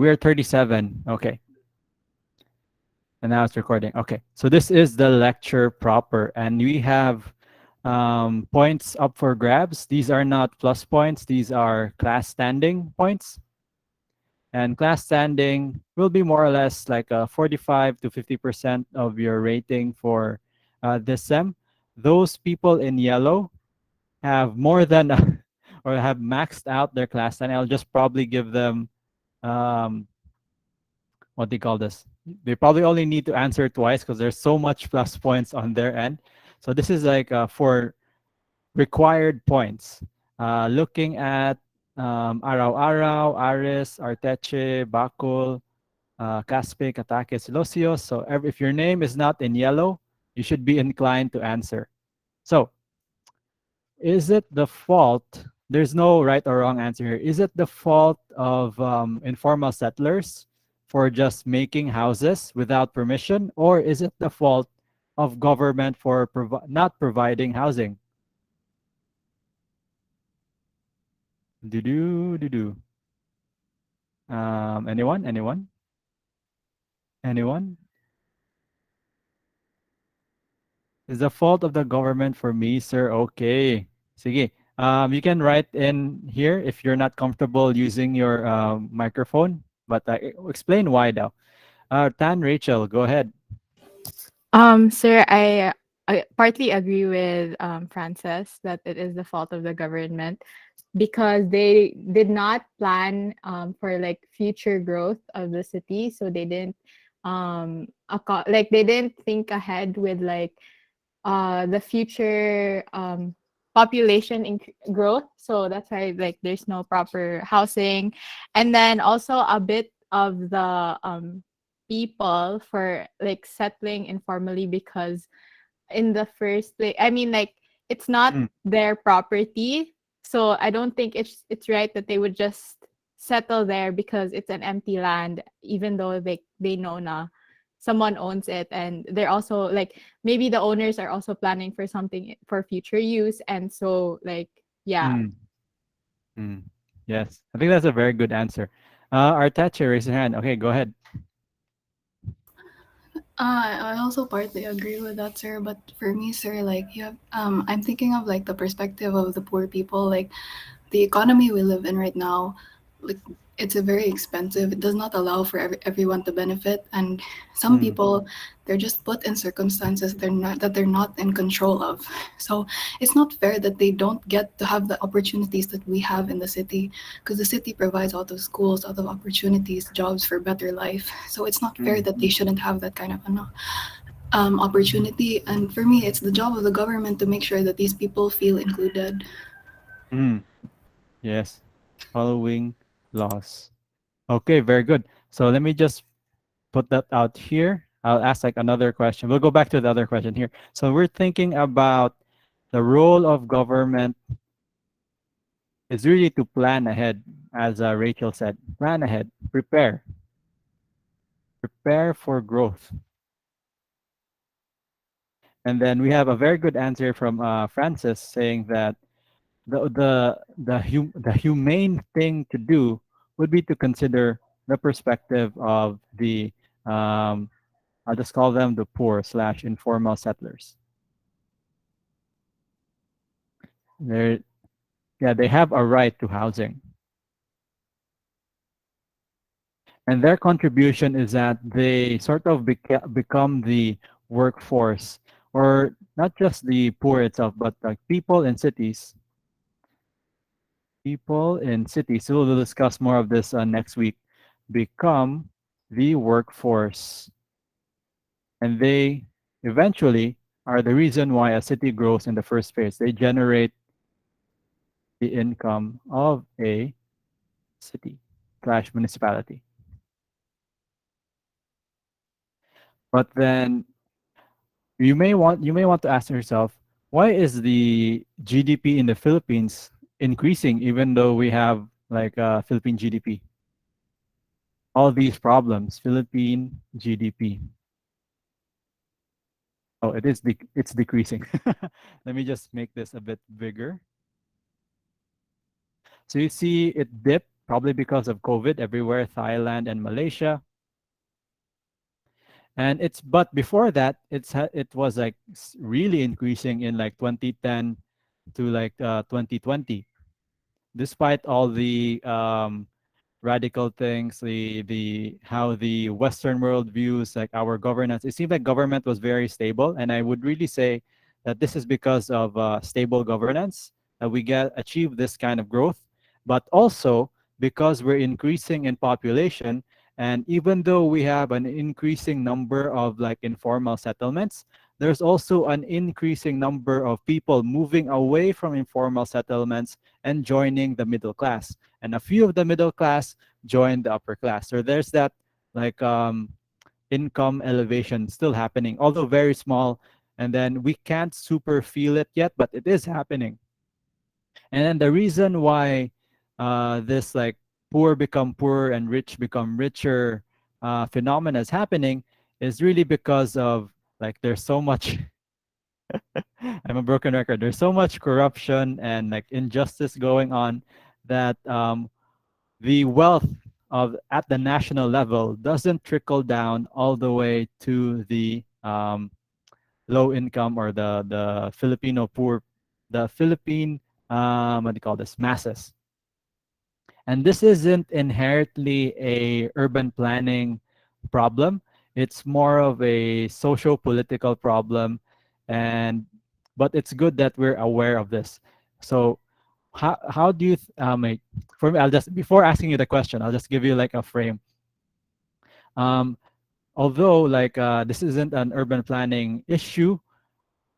We are 37. Okay. And now it's recording. Okay. So this is the lecture proper. And we have points up for grabs. These are not plus points. These are class standing points. And class standing will be more or less like a 45 to 50% of your rating for this sem. Those people in yellow have more than or have maxed out their class standing. I'll just probably give them um, what do you call this? They probably only need to answer twice because there's so much plus points on their end. So this is like for required points. Looking at Araw-Araw, Aris, Arteche, Bakul, Caspe, Katake, Silosios. So if your name is not in yellow, you should be inclined to answer. So is it the fault? There's no right or wrong answer here. Is it the fault of informal settlers for just making houses without permission, or is it the fault of government for not providing housing? Do do do do. Anyone? Anyone? Anyone? Is the fault of the government for me, sir? Okay. Sige. You can write in here if you're not comfortable using your microphone, but explain why though. Tan Rachel, go ahead. Sir, I partly agree with Frances that it is the fault of the government because they did not plan for like future growth of the city, so they didn't like they didn't think ahead with like the future population growth. So that's why like there's no proper housing, and then also a bit of the people for like settling informally because in the first place, I mean, like it's not Mm, their property, so I don't think it's right that they would just settle there because it's an empty land, even though they know na someone owns it, and they're also like maybe the owners are also planning for something for future use, and so like yeah. mm, mm. Yes, I think that's a very good answer. Artache, raise your hand. Okay, go ahead. I also partly agree with that, sir. But for me, sir, like you have, I'm thinking of like the perspective of the poor people. Like the economy we live in right now, like it's a very expensive. It does not allow for everyone to benefit, and some Mm, people they're just put in circumstances they're not in control of. So it's not fair that they don't get to have the opportunities that we have in the city, because the city provides a lot of schools, a lot of opportunities, jobs for better life. So it's not fair mm, that they shouldn't have that kind of opportunity. And for me, it's the job of the government to make sure that these people feel included. mm. Yes, following laws. Okay, very good. So let me just put that out here. I'll ask like another question. We'll go back to the other question here. So we're thinking about the role of government is really to plan ahead, as Rachel said. Plan ahead, prepare for growth. And then we have a very good answer from Francis saying that the humane thing to do would be to consider the perspective of the I'll just call them the poor slash informal settlers. They're yeah, they have a right to housing. And their contribution is that they sort of become the workforce, or not just the poor itself, but like people in cities, so we'll discuss more of this next week, become the workforce. And they eventually are the reason why a city grows in the first place. They generate the income of a city slash municipality. But then you may want to ask yourself, why is the GDP in the Philippines increasing even though we have like Philippine GDP? All these problems, Philippine GDP. Oh, it's decreasing. Let me just make this a bit bigger. So you see it dip probably because of COVID everywhere, Thailand and Malaysia. And it's but before that, it was like really increasing in like 2010 to like 2020, despite all the radical things, the how the Western world views like our governance. It seemed like government was very stable, and I would really say that this is because of stable governance that we get achieve this kind of growth, but also because we're increasing in population. And even though we have an increasing number of like informal settlements, there's also an increasing number of people moving away from informal settlements and joining the middle class, and a few of the middle class join the upper class. So there's that like income elevation still happening, although very small. And then we can't super feel it yet, but it is happening. And then the reason why this like poor become poorer and rich become richer phenomena is happening is really because of like there's so much I'm a broken record. There's so much corruption and like injustice going on that the wealth of at the national level doesn't trickle down all the way to the low income or the Filipino poor, the Philippine what do you call this, masses. And this isn't inherently a urban planning problem. It's more of a social political problem, and but it's good that we're aware of this. So how do you like, for me, I'll just before asking you the question, I'll just give you like a frame. um Although like this isn't an urban planning issue,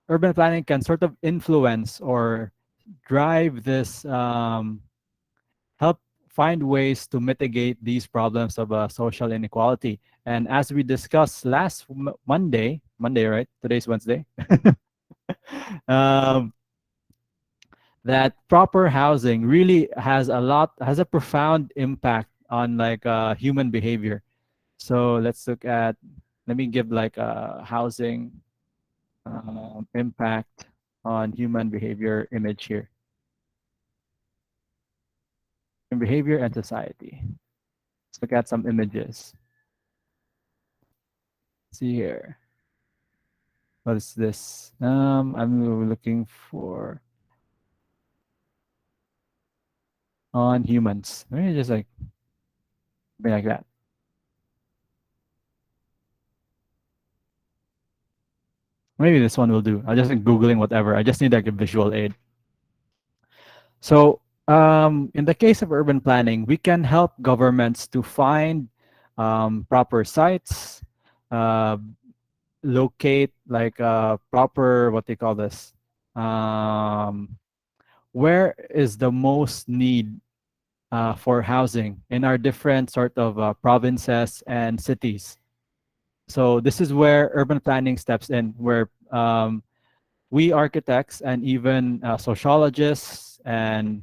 urban planning can sort of influence or drive this help find ways to mitigate these problems of social inequality. And as we discussed last Monday, right? Today's Wednesday. um, that proper housing really has a profound impact on like human behavior. So let's look at, let me give like a housing impact on human behavior image here. In behavior and society. Let's look at some images. See here. What is this? I'm looking for on humans. Maybe just like something like that. Maybe this one will do. I just like googling whatever. I just need like a visual aid. So, in the case of urban planning, we can help governments to find proper sites, uh, locate like proper what they call this. Um, where is the most need for housing in our different sort of provinces and cities. So this is where urban planning steps in, where we architects and even sociologists and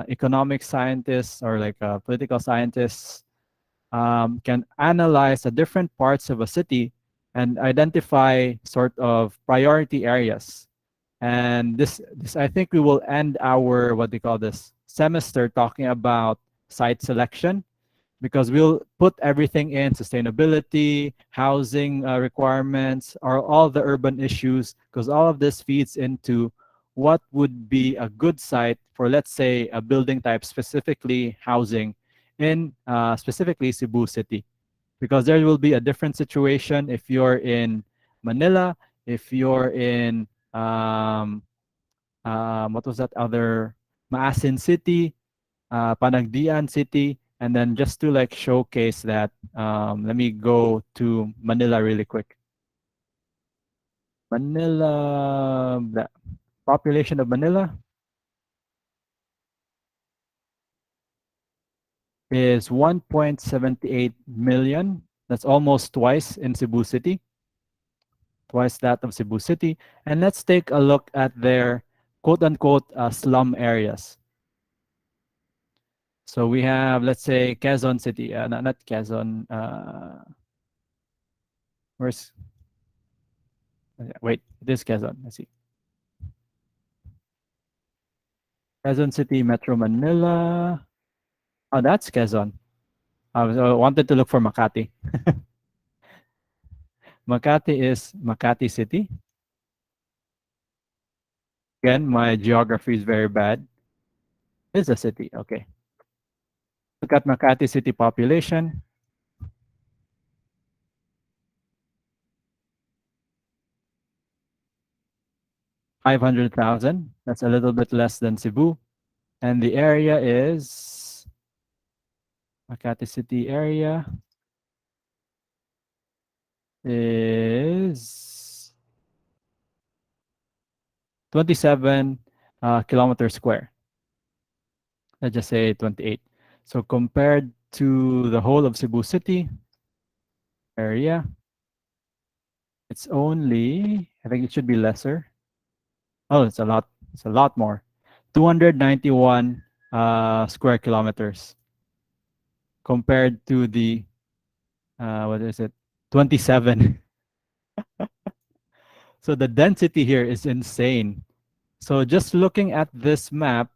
economic scientists or like political scientists can analyze the different parts of a city and identify sort of priority areas. And this I think we will end our what they call this semester talking about site selection, because we'll put everything in sustainability, housing requirements, or all the urban issues, because all of this feeds into what would be a good site for, let's say, a building type, specifically housing in specifically Cebu City. Because there will be a different situation if you're in Manila, if you're in what was that other, Maasin City, Panagdian City, and then just to like showcase that, let me go to Manila really quick. Manila, the population of Manila is 1.78 million. That's almost twice in Cebu City, twice that of Cebu City. And let's take a look at their quote unquote slum areas. So we have, let's say, Quezon City, not Quezon. Where's, wait, this Quezon. Let's see. Quezon City, Metro Manila. Oh, that's Quezon. I wanted to look for Makati. Makati is Makati City. Again, my geography is very bad. It's a city. Okay. Look at Makati City population, 500,000. That's a little bit less than Cebu. And the area is Makati City area is 27 kilometers square. Let's just say 28. So compared to the whole of Cebu City area, it's only, I think it should be lesser. Oh, it's a lot. It's a lot more. 291 square kilometers compared to the, what is it? 27. So the density here is insane. So just looking at this map,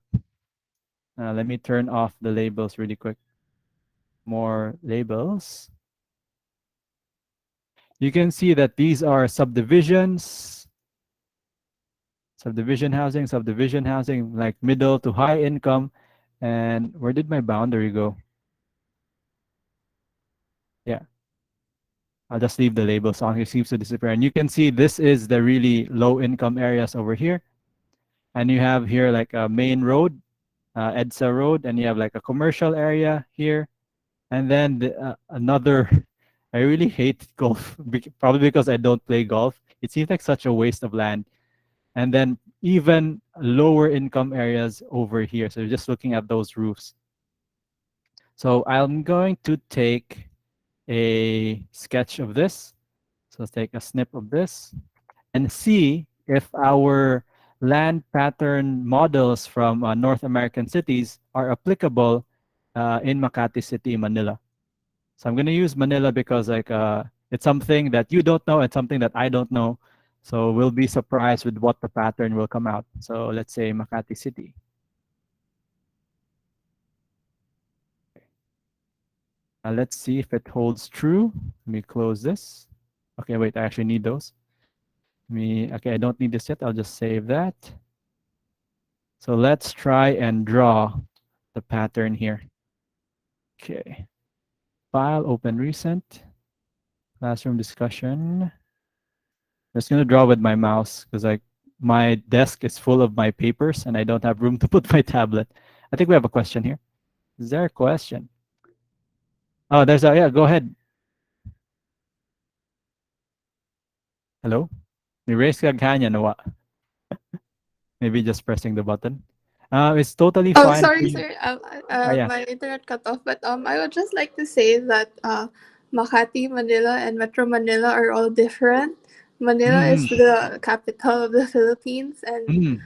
let me turn off the labels really quick. More labels. You can see that these are subdivisions, subdivision housing, like middle to high income. And where did my boundary go? Yeah, I'll just leave the labels on. It seems to disappear. And you can see this is the really low income areas over here. And you have here like a main road, EDSA road, and you have like a commercial area here. And then another, I really hate golf, probably because I don't play golf. It seems like such a waste of land. And then even lower income areas over here. So just looking at those roofs. So I'm going to take a sketch of this. So let's take a snip of this and see if our land pattern models from North American cities are applicable in Makati City, Manila. So I'm going to use Manila because like it's something that you don't know and something that I don't know. So we'll be surprised with what the pattern will come out. So let's say Makati City. Let's see if it holds true. Let me close this. Okay, wait, I actually need those. Okay, I don't need this yet. I'll just save that. So let's try and draw the pattern here. Okay. File, open recent, classroom discussion. I'm just gonna draw with my mouse because like my desk is full of my papers and I don't have room to put my tablet. I think we have a question here. Is there a question? Oh, there's a, yeah, go ahead. Hello? Erase ka ganyan or what? Maybe just pressing the button. It's totally Oh, fine for sorry, you. sir. Yeah. My internet cut off. But I would just like to say that Makati, Manila, and Metro Manila are all different. Manila is Mm-hmm. the capital of the Philippines, and Mm.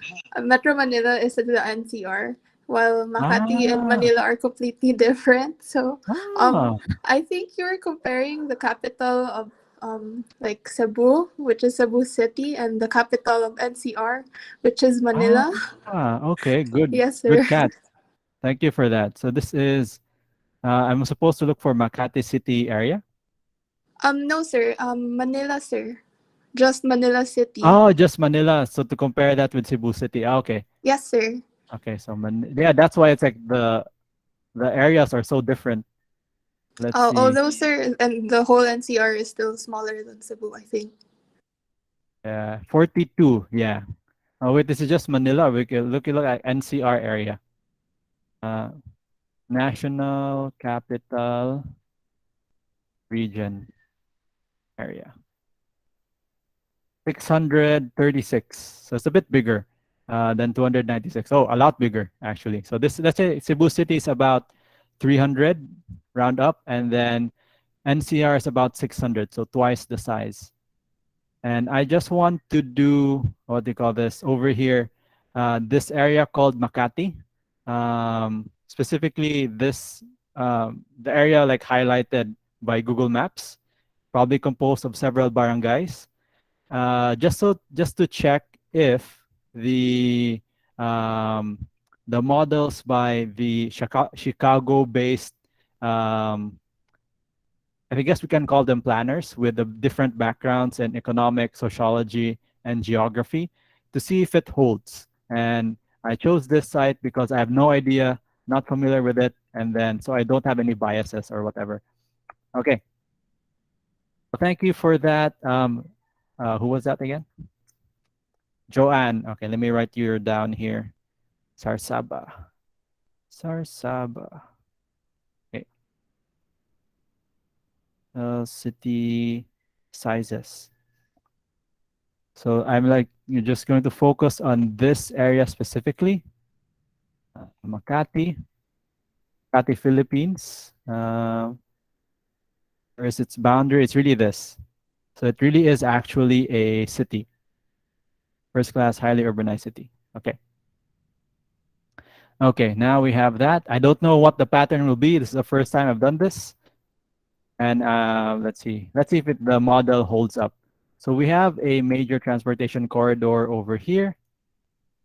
Metro Manila is the NCR. While Makati and Ah, Manila are completely different. So, ah, I think you're comparing the capital of like Cebu, which is Cebu City, and the capital of NCR, which is Manila. okay, good. Yes, sir. Good catch. Thank you for that. So this is, I'm supposed to look for Makati City area. No, sir. Manila, sir. Just Manila City. Oh, just Manila. So to compare that with Cebu City. Okay. Yes, sir. Okay. So yeah, that's why it's like the areas are so different. Let's see. Although, sir, and the whole NCR is still smaller than Cebu, I think. 42. Yeah. Oh wait, this is just Manila. We can look at NCR area. Uh, National Capital Region area. 636. So it's a bit bigger than 296. Oh, a lot bigger actually. So this, let's say Cebu City is about 300 round up, and then NCR is about 600, so twice the size. And I just want to do, what do you call this over here? This area called Makati. Specifically this, the area like highlighted by Google Maps, probably composed of several barangays. Just to check if the um, the models by the Chicago-based, um, I guess we can call them planners with the different backgrounds in economic, sociology, and geography to see if it holds. And I chose this site because I have no idea, not familiar with it, and then so I don't have any biases or whatever. Okay, well, thank you for that. Who was that again? Joanne. Okay, let me write you down here. Sarsaba. Sarsaba. Okay, city sizes. So I'm like, you're just going to focus on this area specifically. Makati, Makati, Philippines. Where is its boundary? It's really this. So it really is actually a city, first class, highly urbanized city. Okay. Okay, now we have that. I don't know what the pattern will be. This is the first time I've done this. And let's see. Let's see if the model holds up. So we have a major transportation corridor over here.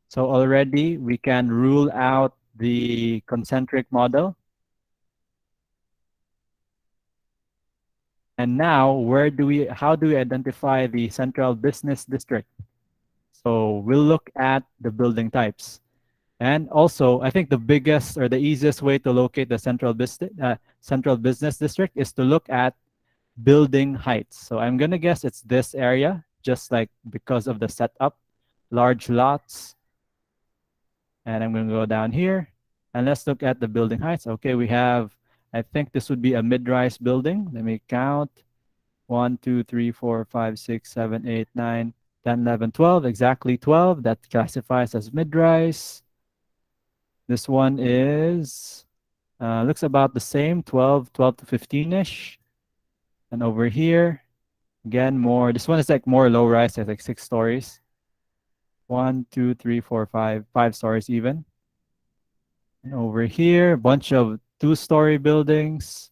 So already we can rule out the concentric model. And now how do we identify the central business district? So we'll look at the building types. And also, I think the biggest or the easiest way to locate the central business district is to look at building heights. So I'm gonna guess it's this area, just like because of the setup, large lots. And I'm gonna go down here and let's look at the building heights. Okay, we have, I think this would be a mid-rise building. Let me count. 1, 2, 3, 4, 5, 6, 7, 8, 9, 10, 11, 12. Exactly 12. That classifies as mid-rise. This one is, looks about the same, 12 to 15-ish. And over here, again, more, this one is like more low-rise, it's like 6 stories. 1, 2, 3, 4, 5, 5 stories even. And over here, a bunch of 2-story buildings.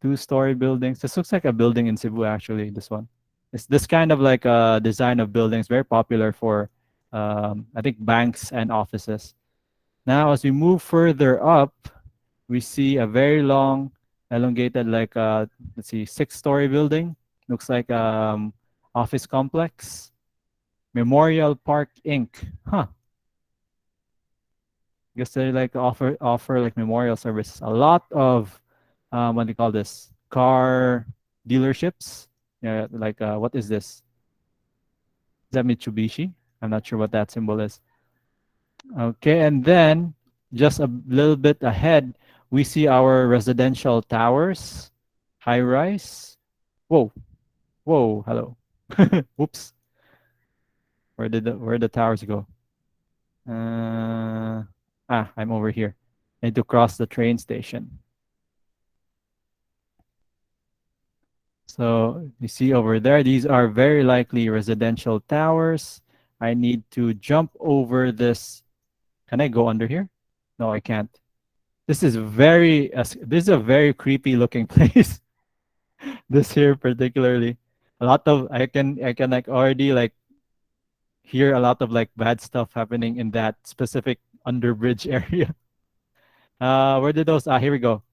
2-story buildings. This looks like a building in Cebu, actually, this one. It's this kind of like a design of buildings, very popular for, I think, banks and offices. Now, as we move further up, we see a very long, elongated, like, let's see, 6-story building. Looks like office complex. Memorial Park Inc. Huh. Guess they like offer like memorial services. A lot of what do you call this? Car dealerships. Yeah, like what is this? Is that Mitsubishi? I'm not sure what that symbol is. Okay, and then just a little bit ahead, we see our residential towers, high rise. Whoa, whoa, hello. Whoops. Where the towers go? I'm over here. I need to cross the train station. So you see over there, these are very likely residential towers. I need to jump over this. Can I go under here? No, I can't. This is this is a very creepy looking place. This here particularly. A lot of I can like already like hear a lot of like bad stuff happening in that specific underbridge area. Where did those? Here we go.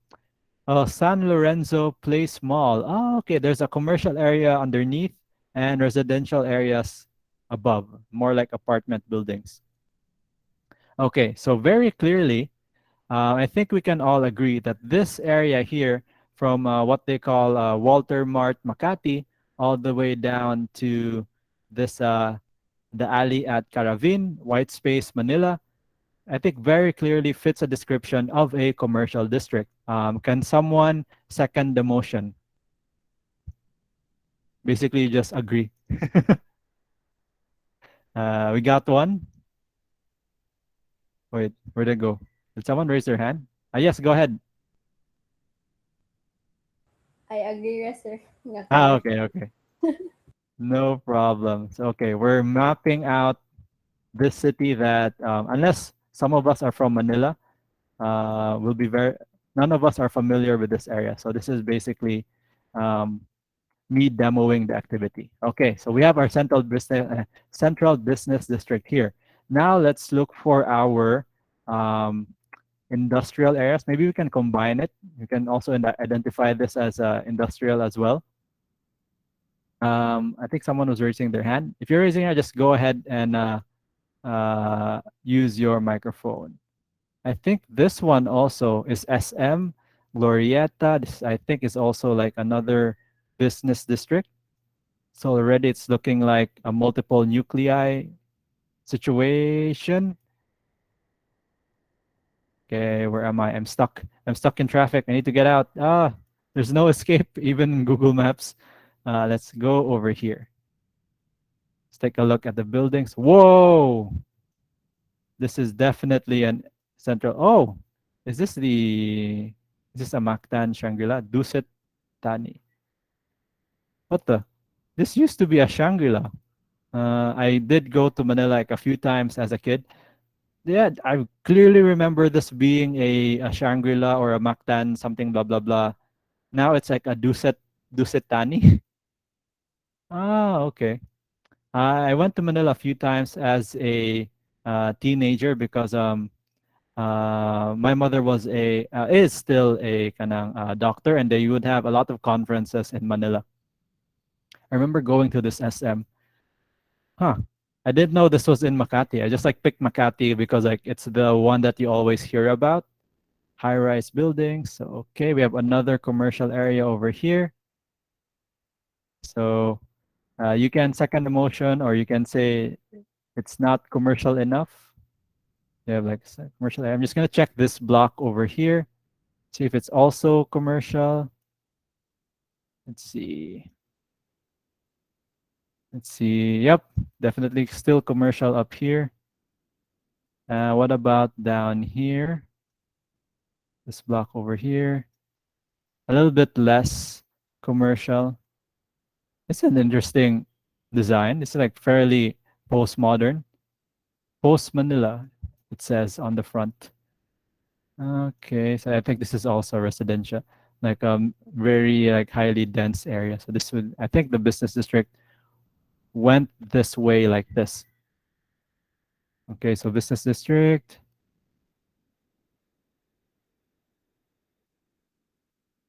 Oh, San Lorenzo Place Mall. Oh, okay. There's a commercial area underneath and residential areas above, more like apartment buildings. Okay, so very clearly, I think we can all agree that this area here, from what they call Walter Mart Makati, all the way down to this the alley at Caravin, White Space Manila, I think very clearly fits a description of a commercial district. Can someone second the motion? Basically, just agree. We got one. Wait, where'd it go? Did someone raise their hand? Yes, go ahead. I agree, yes, sir. Nga correct. Okay, okay. No problems. Okay, we're mapping out this city that, unless some of us are from Manila, will be none of us are familiar with this area. So this is basically um, me demoing the activity. Okay, so we have our central business district here. Now let's look for our um, industrial areas. Maybe we can combine it. You can also identify this as industrial as well. I think someone was raising their hand. If you're raising your hand, just go ahead and use your microphone. I think this one also is SM Glorieta. This I think is also like another business district. So already it's looking like a multiple nuclei situation. Okay, where am I? I'm stuck. I'm stuck in traffic. I need to get out. Ah, there's no escape even in Google Maps. Let's go over here. Let's take a look at the buildings. Whoa! This is definitely an central. Oh, is this the? Is this a Mactan Shangri-La? Dusit Tani. What the? This used to be a Shangri-La. I did go to Manila like a few times as a kid. Yeah, I clearly remember this being a Shangri-La or a Mactan something blah blah blah. Now it's like a Dusit Tani. Ah, okay. I went to Manila a few times as a teenager because my mother was a is still a kanang doctor, and they would have a lot of conferences in Manila. I remember going to this SM. Huh. I didn't know this was in Makati. I just like picked Makati because like it's the one that you always hear about. High-rise buildings. So okay, we have another commercial area over here. So you can second the motion, or you can say it's not commercial enough. You have like commercial area. I'm just gonna check this block over here. See if it's also commercial. Let's see. Let's see. Yep, definitely still commercial up here. What about down here? This block over here. A little bit less commercial. It's an interesting design. It's like fairly postmodern. Post Manila, it says on the front. Okay, so I think this is also residential, like very like highly dense area. So this would, I think the business district went this way like this. Okay, so business district.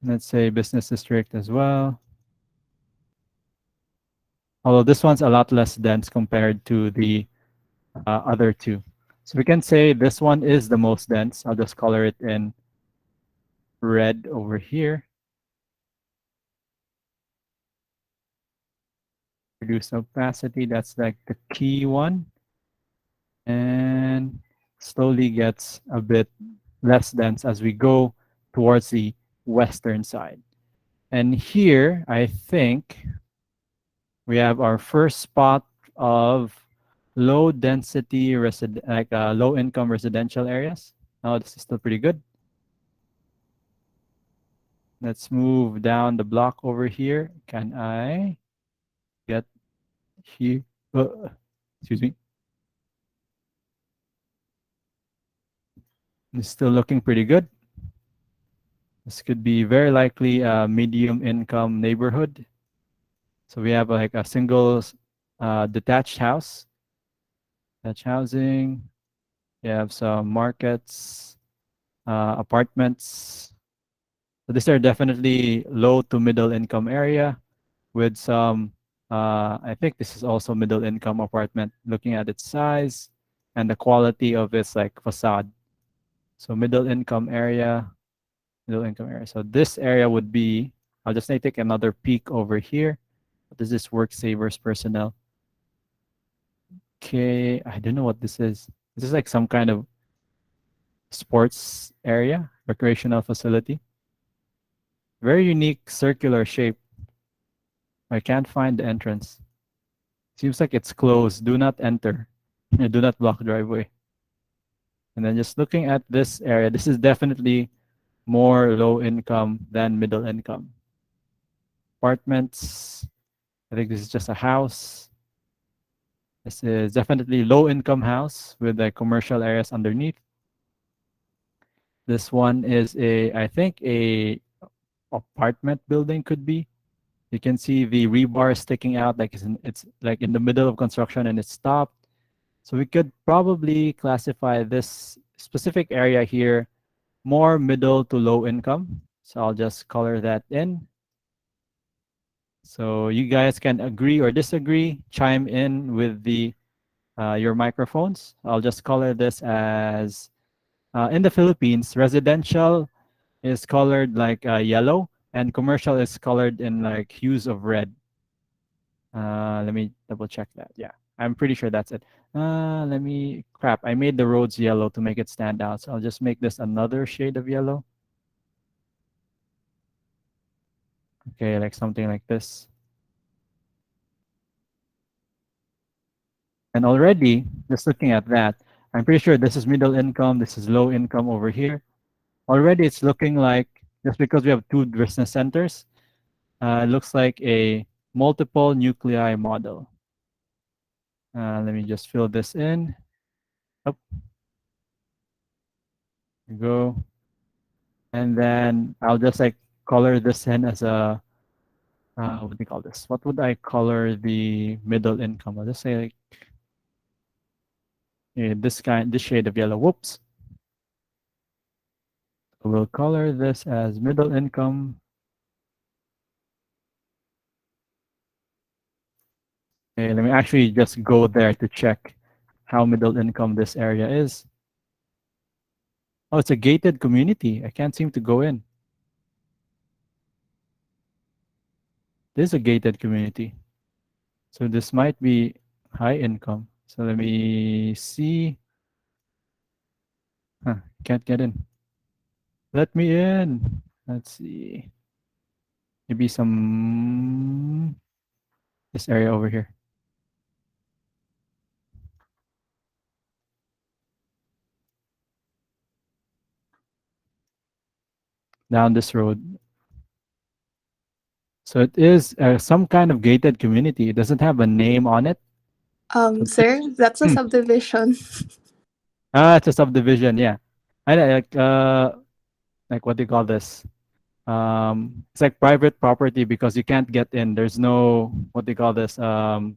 Let's say business district as well. Although this one's a lot less dense compared to the other two. So we can say this one is the most dense. I'll just color it in red over here. Reduce opacity, that's like the key one. And slowly gets a bit less dense as we go towards the western side. And here, I think we have our first spot of low density low income residential areas. Oh, this is still pretty good. Let's move down the block over here. Can I get here? Excuse me. It's still looking pretty good. This could be very likely a medium income neighborhood. So we have like a single detached house, detached housing. You have some markets, apartments. So these are definitely low to middle income area with some, I think this is also middle income apartment looking at its size and the quality of its like facade. So middle income area, middle income area. So this area would be, I'll just take another peek over here. This is work savers personnel. Okay, I don't know what this is. This is like some kind of sports area, recreational facility. Very unique circular shape. I can't find the entrance. Seems like it's closed. Do not enter. Do not block driveway. And then just looking at this area, this is definitely more low income than middle income. Apartments. I think this is just a house. This is definitely low income house with the commercial areas underneath. This one is I think a apartment building could be. You can see the rebar sticking out like it's like in the middle of construction and it's stopped. So we could probably classify this specific area here, more middle to low income. So I'll just color that in. So you guys can agree or disagree, chime in with the your microphones. I'll just color this as in the Philippines, residential is colored like yellow and commercial is colored in like hues of red. Let me double check that. Yeah, I'm pretty sure that's it. Let me, crap, I made the roads yellow to make it stand out. So I'll just make this another shade of yellow. Okay, like something like this. And already, just looking at that, I'm pretty sure this is middle income, this is low income over here. Already it's looking like, just because we have two business centers, it looks like a multiple nuclei model. Let me just fill this in. Up we go. And then I'll just like color this in as a, what do you call this? What would I color the middle income? I'll just say like this shade of yellow. Whoops. We'll color this as middle income. Okay, let me actually just go there to check how middle income this area is. Oh, it's a gated community. I can't seem to go in. This is a gated community. So this might be high income. So let me see. Huh, can't get in. Let me in. Let's see. Maybe some this area over here. Down this road. So it is some kind of gated community. It doesn't have a name on it. So Sir, that's a hmm. subdivision. It's a subdivision. Yeah, I like what do you call this? It's like private property because you can't get in. There's no what do you call this? No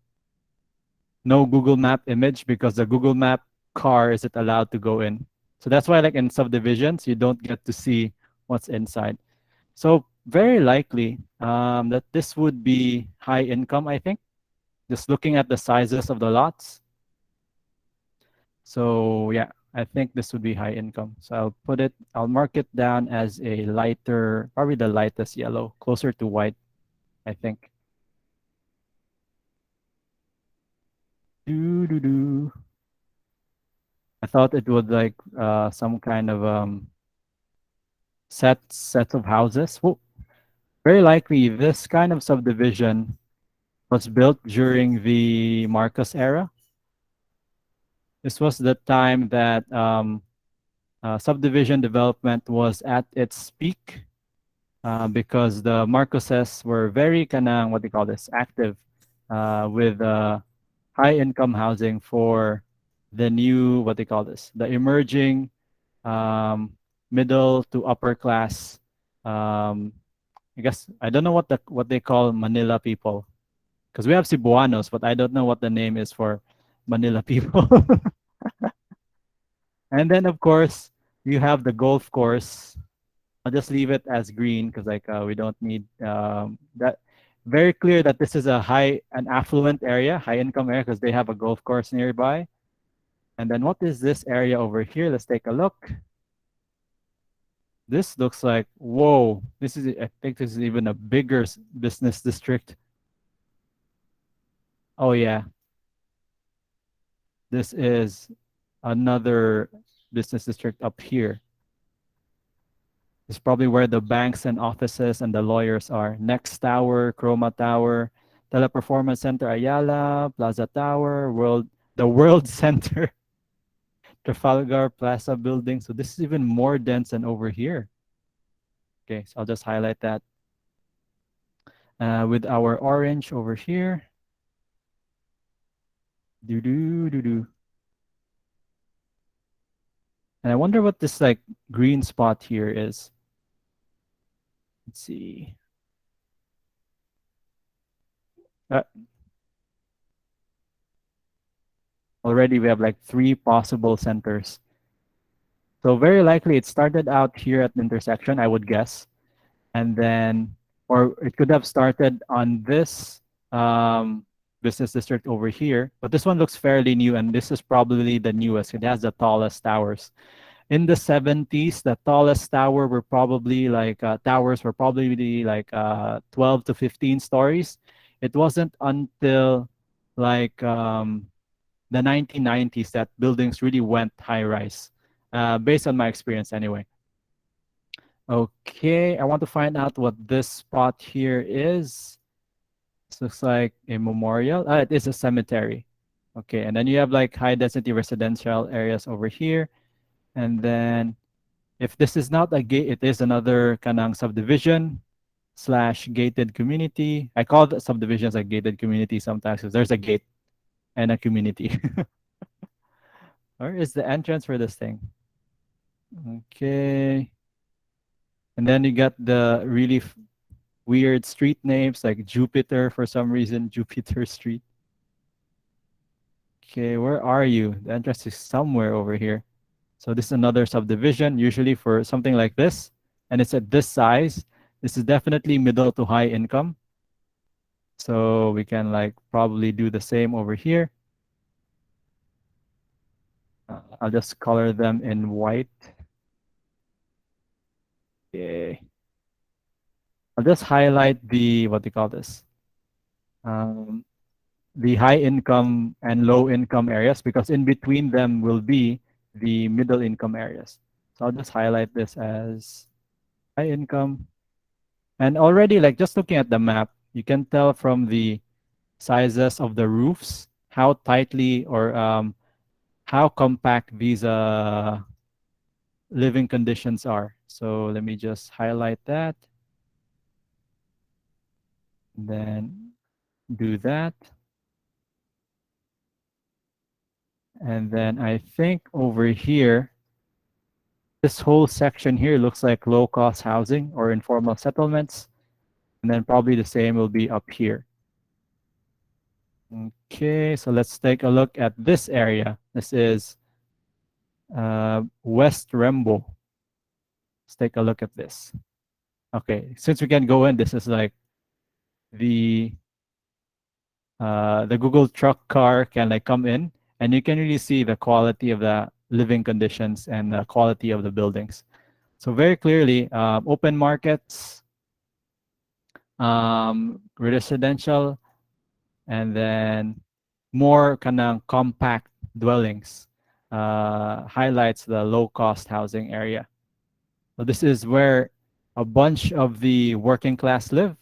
Google Map image because the Google Map car isn't allowed to go in. So that's why, like in subdivisions, you don't get to see what's inside. So very likely that this would be high income. I think just looking at the sizes of the lots. So yeah, I think this would be high income. So I'll mark it down as a lighter, probably the lightest yellow, closer to white, I think. Do do do. I thought it would like some kind of sets of houses. Well, very likely this kind of subdivision was built during the Marcos era. This was the time that subdivision development was at its peak because the Marcoses were very kanang what do you call this active with high income housing for the new what they call this the emerging middle to upper class. Um, I guess I don't know what they call Manila people because we have Cebuanos, but I don't know what the name is for Manila people. And then of course you have the golf course. I'll just leave it as green because like we don't need that. Very clear that this is an affluent area, high income area because they have a golf course nearby. And then what is this area over here? Let's take a look. This looks like, whoa, I think this is even a bigger business district. Oh yeah, this is another business district up here. It's probably where the banks and offices and the lawyers are. Next Tower, Chroma Tower, Teleperformance Center Ayala, Plaza Tower, the World Center, Trafalgar Plaza building. So this is even more dense than over here. Okay, so I'll just highlight that with our orange over here. Do do do do. And I wonder what this like green spot here is. Let's see. Uh, Already we have like 3 possible centers. So very likely it started out here at the intersection, I would guess, and then, or it could have started on this business district over here. But this one looks fairly new, and this is probably the newest. It has the tallest towers. In the 70s, the tallest towers were probably like 12 to 15 stories. It wasn't until like the 1990s that buildings really went high rise, based on my experience anyway. Okay, I want to find out what this spot here is. This looks like a memorial. It is a cemetery. Okay, and then you have like high density residential areas over here. And then if this is not a gate, it is another kanang subdivision slash gated community. I call the subdivisions a gated community sometimes because there's a gate and a community. Where is the entrance for this thing? Okay. And then you got the really weird street names like Jupiter for some reason, Jupiter Street. Okay, where are you? The entrance is somewhere over here. So this is another subdivision, usually for something like this, and it's at this size. This is definitely middle to high income. So we can like probably do the same over here. I'll just color them in white. Okay. I'll just highlight the, what do you call this? The high income and low income areas, because in between them will be the middle income areas. So I'll just highlight this as high income. And already, like just looking at the map, you can tell from the sizes of the roofs how tightly or how compact these living conditions are. So let me just highlight that. And then do that. And then I think over here, this whole section here looks like low cost housing or informal settlements. And then probably the same will be up here. Okay, so let's take a look at this area. This is West Rembo. Let's take a look at this. Okay, since we can go in, this is like the Google truck car can like come in, and you can really see the quality of the living conditions and the quality of the buildings. So very clearly, open markets, residential, and then more kind of compact dwellings highlights the low-cost housing area. So this is where a bunch of the working class live.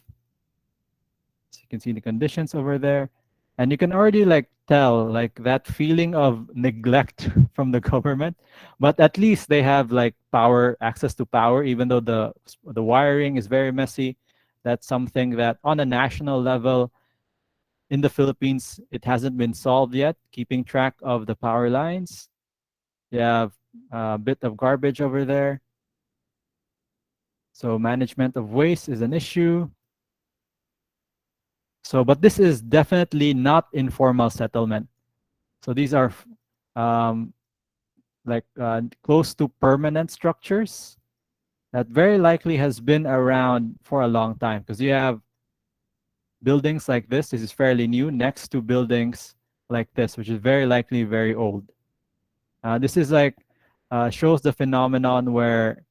So you can see the conditions over there. And you can already like tell like that feeling of neglect from the government, but at least they have like power, access to power, even though the wiring is very messy. That's something that on a national level in the Philippines, it hasn't been solved yet, keeping track of the power lines. You have a bit of garbage over there. So management of waste is an issue. So, but this is definitely not informal settlement. So these are um, like close to permanent structures that very likely has been around for a long time, because you have buildings like this. This is fairly new next to buildings like this, which is very likely very old. This is like shows the phenomenon where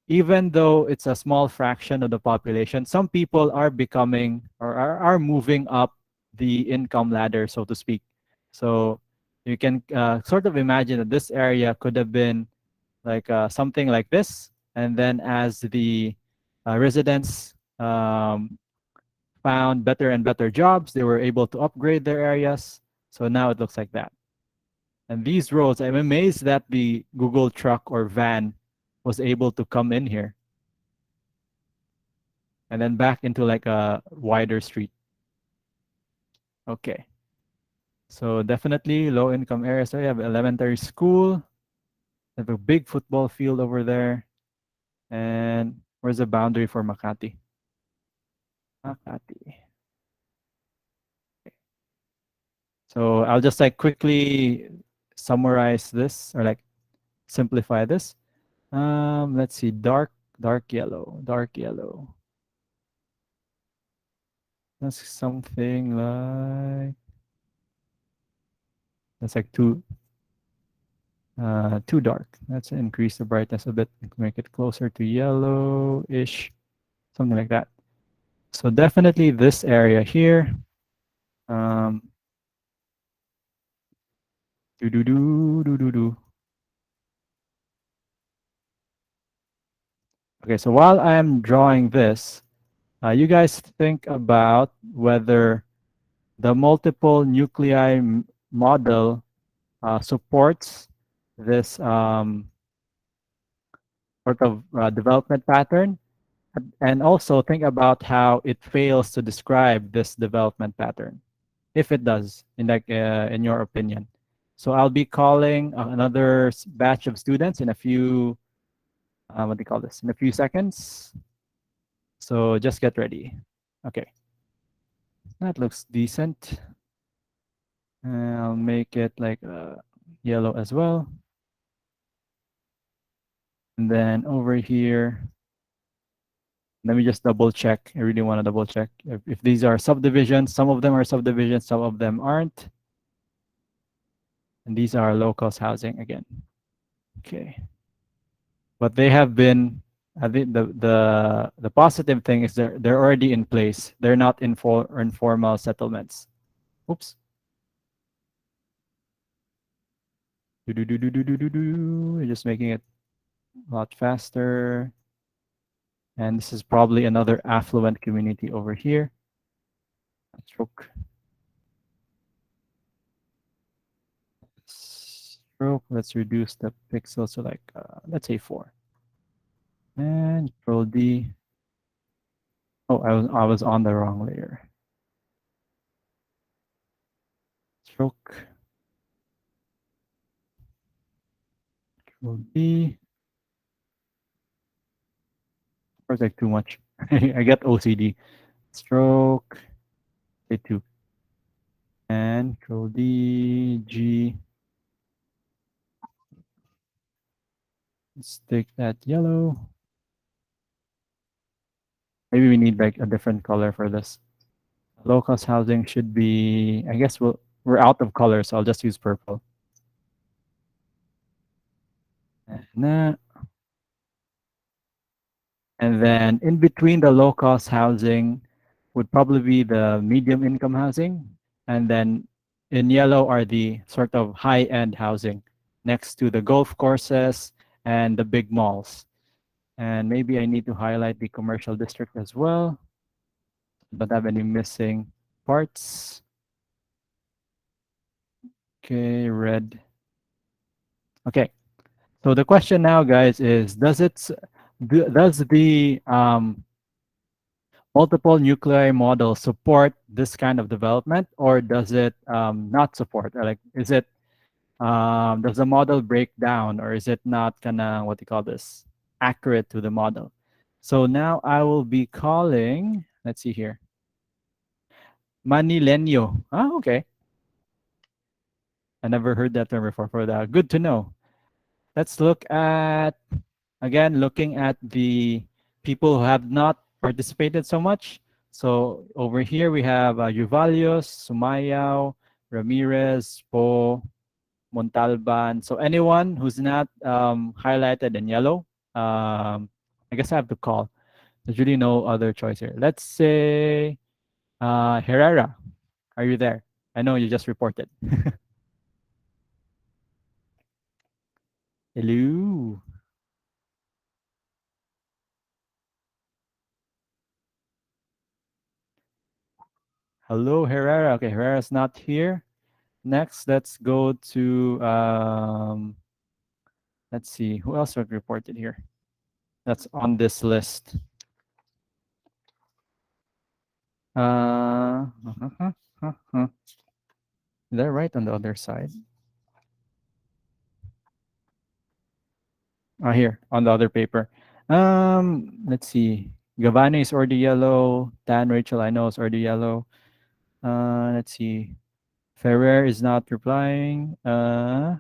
even though it's a small fraction of the population, some people are becoming or are moving up the income ladder, so to speak. So you can sort of imagine that this area could have been like something like this. And then as the residents found better and better jobs, they were able to upgrade their areas. So now it looks like that. And these roads, I'm amazed that the Google truck or van was able to come in here and then back into like a wider street. Okay. So definitely low income areas. So you have elementary school. They have a big football field over there. And where's the boundary for Makati? Makati. Okay. So I'll just like quickly summarize this or like simplify this. Let's see. Dark yellow. Dark yellow. That's something like that's like too dark. Let's increase the brightness a bit, make it closer to yellowish, something like that. So definitely this area here. Um, do do do do do do. Okay, so while I am drawing this, you guys think about whether the multiple nuclei model supports this sort of development pattern, and also think about how it fails to describe this development pattern, if it does, in your opinion. So I'll be calling another batch of students in a few, what do you call this, in a few seconds. So just get ready. Okay, that looks decent. I'll make it like yellow as well. And then over here, let me just double check. I really want to double check if these are subdivisions. Some of them are subdivisions, some of them aren't. And these are low cost housing again. Okay. But they have been, I think the positive thing is they're already in place. They're not informal settlements. Oops. Do do do do do do do do. We're just making it a lot faster. And this is probably another affluent community over here. Stroke. Stroke. Let's reduce the pixels to like, let's say 4. And Control D. Oh, I was on the wrong layer. Stroke. Control D. Or like too much. I get OCD. Stroke. Say 2. And Control D, G. Let's take that yellow. Maybe we need like a different color for this. Low cost housing should be, I guess we're out of color, so I'll just use purple. And that. And then in between the low cost housing would probably be the medium income housing. And then in yellow are the sort of high end housing next to the golf courses and the big malls. And maybe I need to highlight the commercial district as well. Don't have any missing parts. Okay, red. Okay, so the question now, guys, is does the multiple nuclei model support this kind of development, or does it not support? Or like, is it does the model break down, or is it not gonna what do you call this accurate to the model? So now I will be calling. Let's see here. Manilenyo. Ah, okay. I never heard that term before. For that, good to know. Let's look at again looking at the people who have not participated so much. So over here we have Yuvalios, Sumayaw, Ramirez, Po, Montalban. So anyone who's not highlighted in yellow, I guess I have to call. There's really no other choice here. Let's say Herrera. Are you there? I know you just reported. Hello. Hello, Herrera. Okay, Herrera's not here. Next, let's go to, let's see, who else was reported here? That's on this list. Uh, They're right on the other side. Here, on the other paper. Let's see. Gavani is already yellow. Dan Rachel, I know, is already yellow. Let's see. Ferrer is not replying. I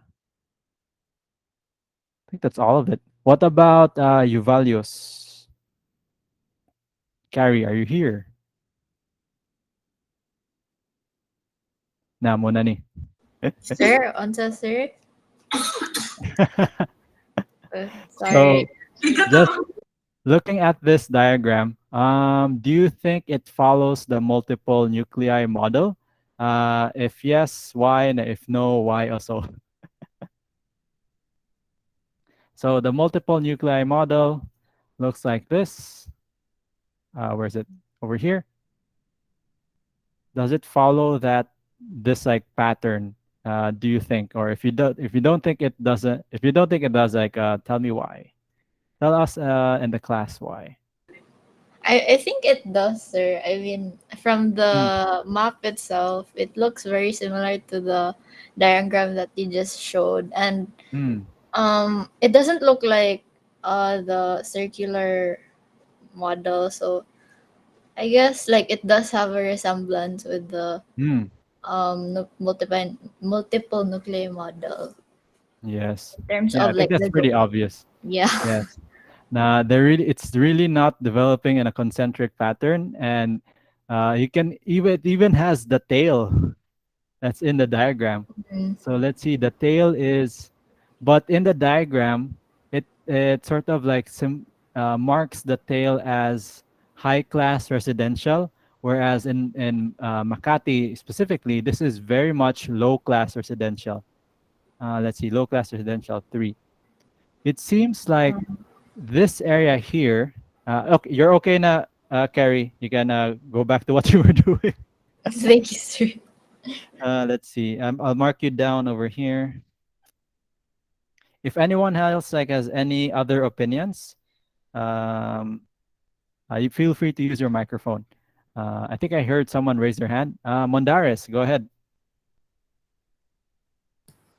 think that's all of it. Well, What about Uvalios? Carrie, are you here? Na muna ni. Sir, unsa sir? Sorry. So just looking at this diagram, do you think it follows the multiple nuclei model? If yes, why? And if no, why also? So the multiple nuclei model looks like this. Where is it? Over here. Does it follow that this like pattern? Do you think, or if you don't think it doesn't, if you don't think it does, like, tell me why. Tell us in the class why. I think it does, sir. I mean, from Mm, the map itself, it looks very similar to the diagram that you just showed, and mm, it doesn't look like the circular model. So I guess like it does have a resemblance with the mm. multiple nuclei model Yes. in terms Yeah, of I think like that's the pretty obvious. yeah. Yes. Nah, they're really it's really not developing in a concentric pattern, and you can even it even has the tail that's in the diagram. Mm, So let's see, the tail is, but in the diagram, it sort of like marks the tail as high class residential, whereas in Makati specifically, this is very much low class residential. Let's see, low class residential three. It seems like this area here. Okay, you're okay na, Carrie. You can go back to what you were doing. thank you, sir. Let's see. I'll mark you down over here. If anyone else like has any other opinions, um, you feel free to use your microphone. I think I heard someone raise their hand. Mondaris, go ahead.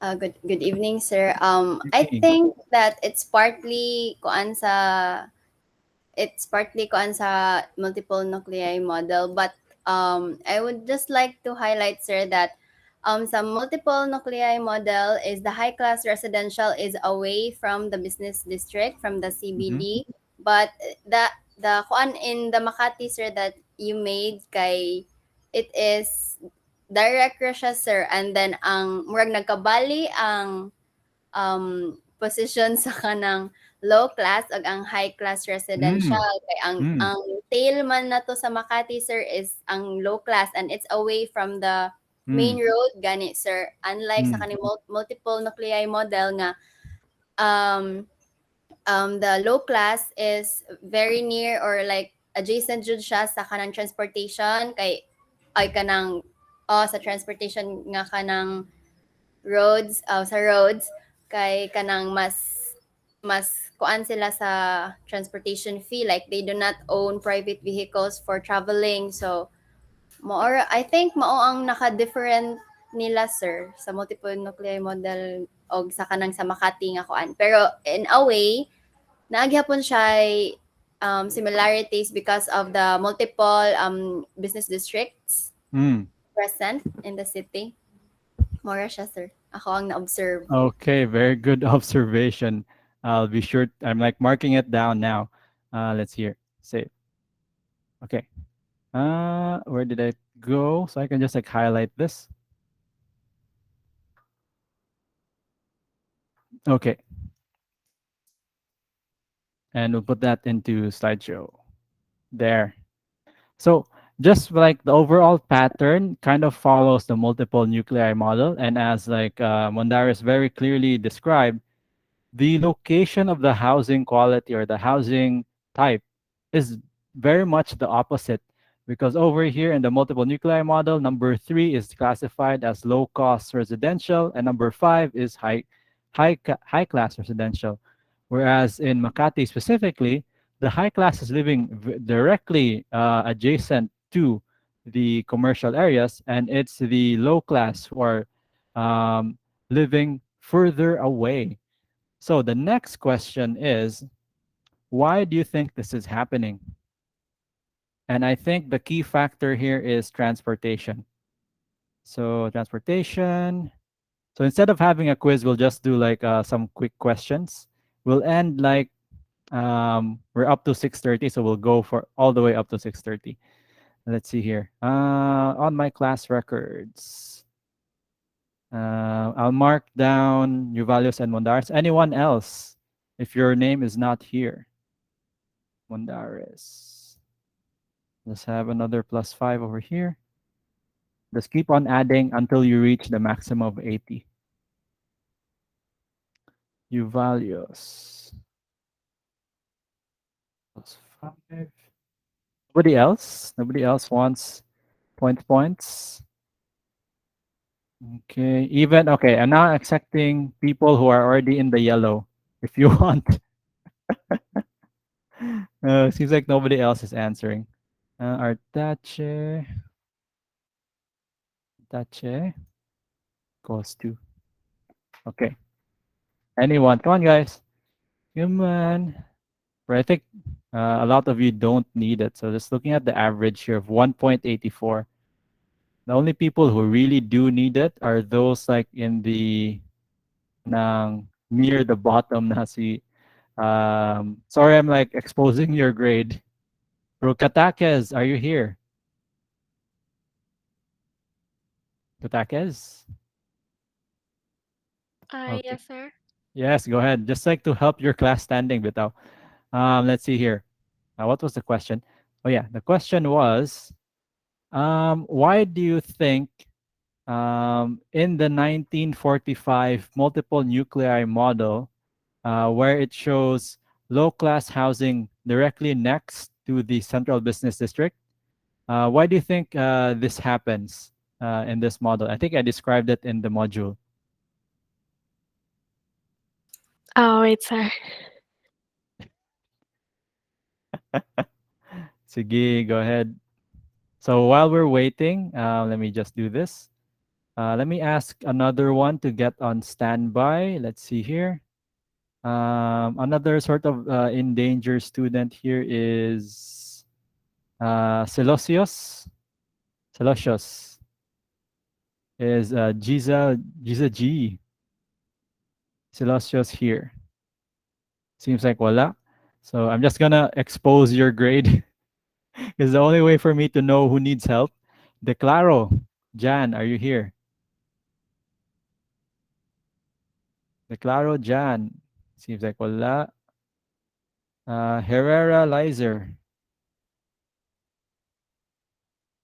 Good evening, sir. I Evening. think that it's partly kuan sa multiple nuclei model, but I would just like to highlight, sir, that some multiple nuclei model is the high class residential is away from the business district, from the Mm-hmm. CBD, but the kuan in the Makati, sir, that you made kay it is direct ra siya, sir, and then ang murag nagkabali ang position sa kanang low class ug ang high class Mm, residential kay mm, ang tail man nato sa Makati, sir, is ang low class and it's away from the main mm, road gani, sir, unlike sa mm, kaning multiple nuclei model nga um the low class is very near or like adjacent jud siya sa kanang transportation kay ay kanang sa transportation nga kanang roads sa roads kay kanang mas kuan sila sa transportation fee, like they do not own private vehicles for traveling. So more I think mao ang naka-different nila, sir, sa multiple nuclei model og sa kanang sa Makati nga kuan, pero in a way naagyapon siya similarities because of the multiple business districts mm. present in the city. Mora siya, sir. Ako ang na-observe. Okay, very good observation. I'll be sure. I'm like marking it down now. Let's hear. Say. Okay. Where did I go? So I can just like highlight this. Okay, and we'll put that into slideshow. There. So just like the overall pattern kind of follows the multiple nuclei model, and as like Mondaris very clearly described, the location of the housing quality or the housing type is very much the opposite, because over here in the multiple nuclei model, number 3 is classified as low cost residential and number 5 is high class residential, whereas in Makati specifically, the high class is living directly adjacent to the commercial areas, and it's the low class who are living further away. So the next question is, why do you think this is happening? And I think the key factor here is transportation. So transportation. So instead of having a quiz, we'll just do like some quick questions. We'll end like we're up to 6:30, so we'll go for all the way up to 6:30. Let's see here. On my class records, I'll mark down Uvalios and Mondares. Anyone else, if your name is not here, Mondares. Let's have another +5 over here. Just keep on adding until you reach the maximum of 80. Uvalios +5. Nobody else? Nobody else wants points? Okay, even okay. I'm now accepting people who are already in the yellow. If you want, seems like nobody else is answering. Artache, Artache goes to. Okay, anyone? Come on, guys. Come on. But I think a lot of you don't need it. So just looking at the average here of 1.84. The only people who really do need it are those like in the near the bottom na si sorry, I'm like exposing your grade. Bro Katakes, are you here? Katakes? Okay. Yes, sir. Yes, go ahead. Just like to help your class standing, Bitaw. Let's see here. What was the question? Oh yeah, the question was, why do you think in the 1945 multiple nuclei model, where it shows low-class housing directly next to the central business district, why do you think this happens in this model? I think I described it in the module. Oh, wait, sir. Sige, go ahead. So while we're waiting, let me just do this. Let me ask another one to get on standby. Let's see here. Another sort of endangered student here is Celosius. Celosius is Giza G. Celosius here. Seems like wala. So I'm just gonna expose your grade. It's the only way for me to know who needs help. Declaro. Jan, are you here? Declaro Jan. Seems like wala. Herrera Lizer.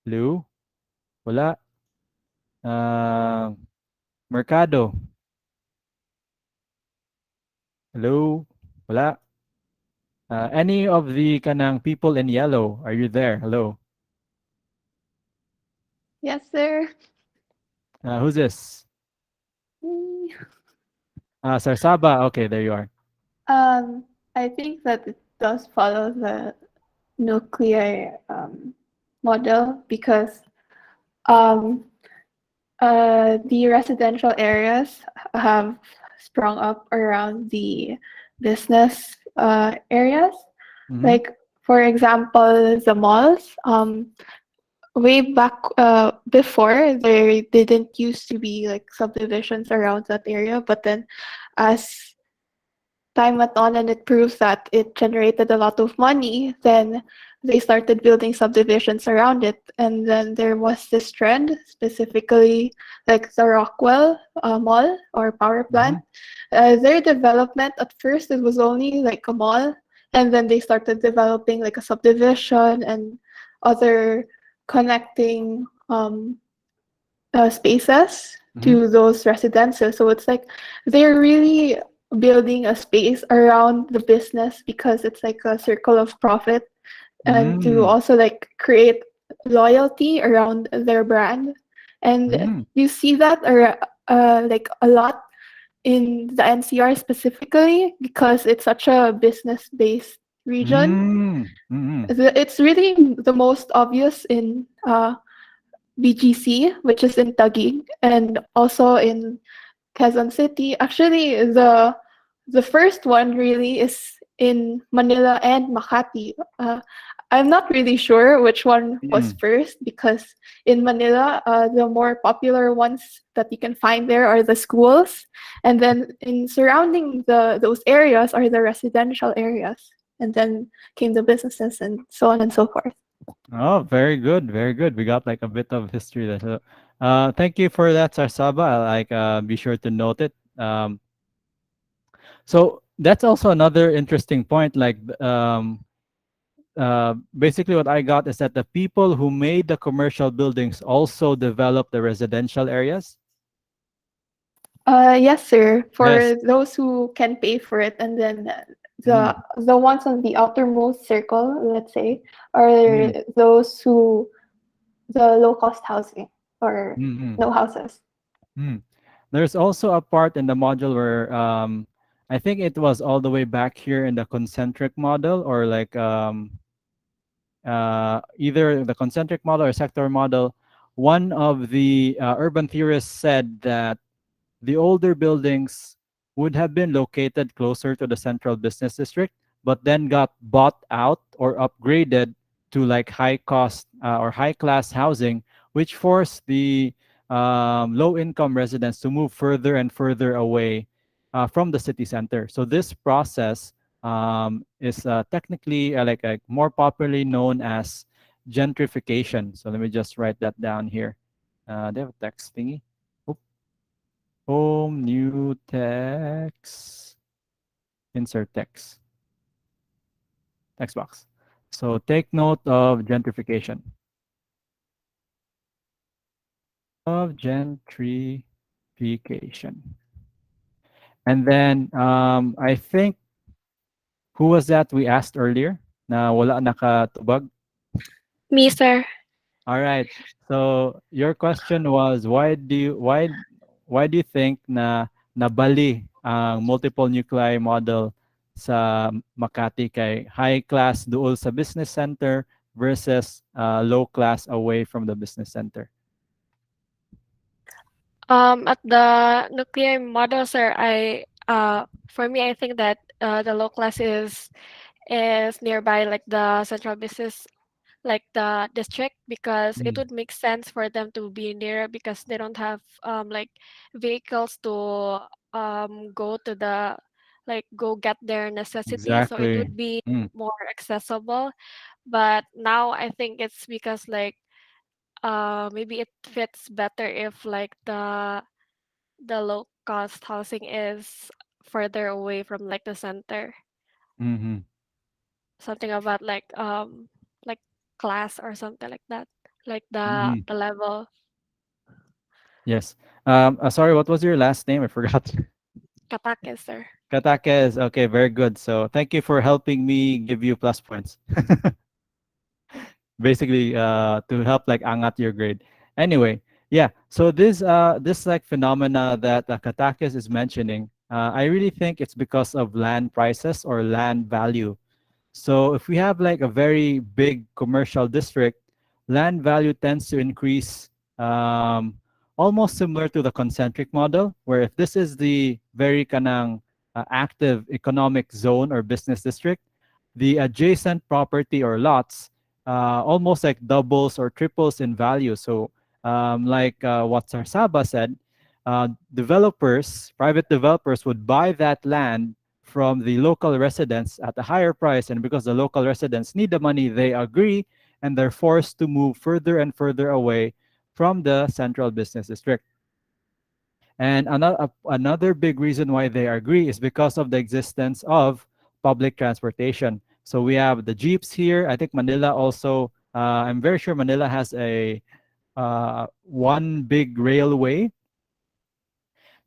Lou. Wala. Uh, Mercado. Hello. Wala. Any of the kanang people in yellow, are you there? Hello. Yes, sir. Who's this? Mm, Sarsaba. Okay, there you are. I think that it does follow the nuclear model because um, the residential areas have sprung up around the business areas. Mhm. Like, for example, the malls. Way back before, there didn't used to be like subdivisions around that area, but then as time went on and it proves that it generated a lot of money, then they started building subdivisions around it. And then there was this trend, specifically like the Rockwell Mall or power plant. Mhm. Their development at first, it was only like a mall, and then they started developing like a subdivision and other connecting spaces Mhm. to those residences. So it's like they're really building a space around the business because it's like a circle of profit, and to Mm. also like create loyalty around their brand. And Mm. you see that like a lot in the NCR specifically because it's such a business based region. Mm. Mm. It's really the most obvious in BGC, which is in Taguig, and also in Quezon City. Actually, the first one really is in Manila and Makati. I'm not really sure which one was Mm, first because in Manila, the more popular ones that you can find there are the schools, and then in surrounding those areas are the residential areas, and then came the businesses and so on and so forth. oh, very good, very good. We got like a bit of history there. So, thank you for that, Sarsaba. I'll like be sure to note it. So that's also another interesting point. Like, basically, what I got is that the people who made the commercial buildings also developed the residential areas. Yes, sir. Yes. For those who can pay for it, and then Mm, the ones on the outermost circle, let's say, are mm, those who the low cost housing or mm, mm, no houses. mm. There's also a part in the module where I think it was all the way back here in the concentric model, or like either the concentric model or sector model. One of the urban theorists said that the older buildings would have been located closer to the central business district, but then got bought out or upgraded to like high cost or high class housing, which forced the low income residents to move further and further away from the city center. So this process is technically like more popularly known as gentrification. So let me just write that down here. They have a text thingy. Home, new text, insert text, text box. So take note of gentrification. Of gentrification. And then I think who was that we asked earlier na wala nakatubag? Me, sir. All right. So your question was why do you think na nabali ang multiple nuclei model sa Makati kay high class duol sa business center versus low class away from the business center? At the nuclear model, sir, for me, I think that the low class is nearby, like the central business, like the district, because it Mm, would make sense for them to be near because they don't have like vehicles to go to the go get their necessities, so it exactly. would be Mm, more accessible. But now I think it's because maybe it fits better if like the low cost housing is further away from like the center. mhm, Something about like class or something like that. Like mhm. the level. Yes. Sorry, what was your last name? I forgot. Katake, sir. Katakes. Okay, very good. So thank you for helping me give you plus points. Basically to help like angat your grade. Anyway, yeah. So this like phenomena that Katakis is mentioning, I really think it's because of land prices or land value. So if we have like a very big commercial district, land value tends to increase, um, almost similar to the concentric model, where if this is the very kanang active economic zone or business district, the adjacent property or lots almost like doubles or triples in value. So like what Sarsaba said, private developers would buy that land from the local residents at a higher price. And because the local residents need the money, they agree and they're forced to move further and further away from the central business district. And another big reason why they agree is because of the existence of public transportation. So we have the jeeps here. I think Manila also, I'm very sure Manila has a one big railway,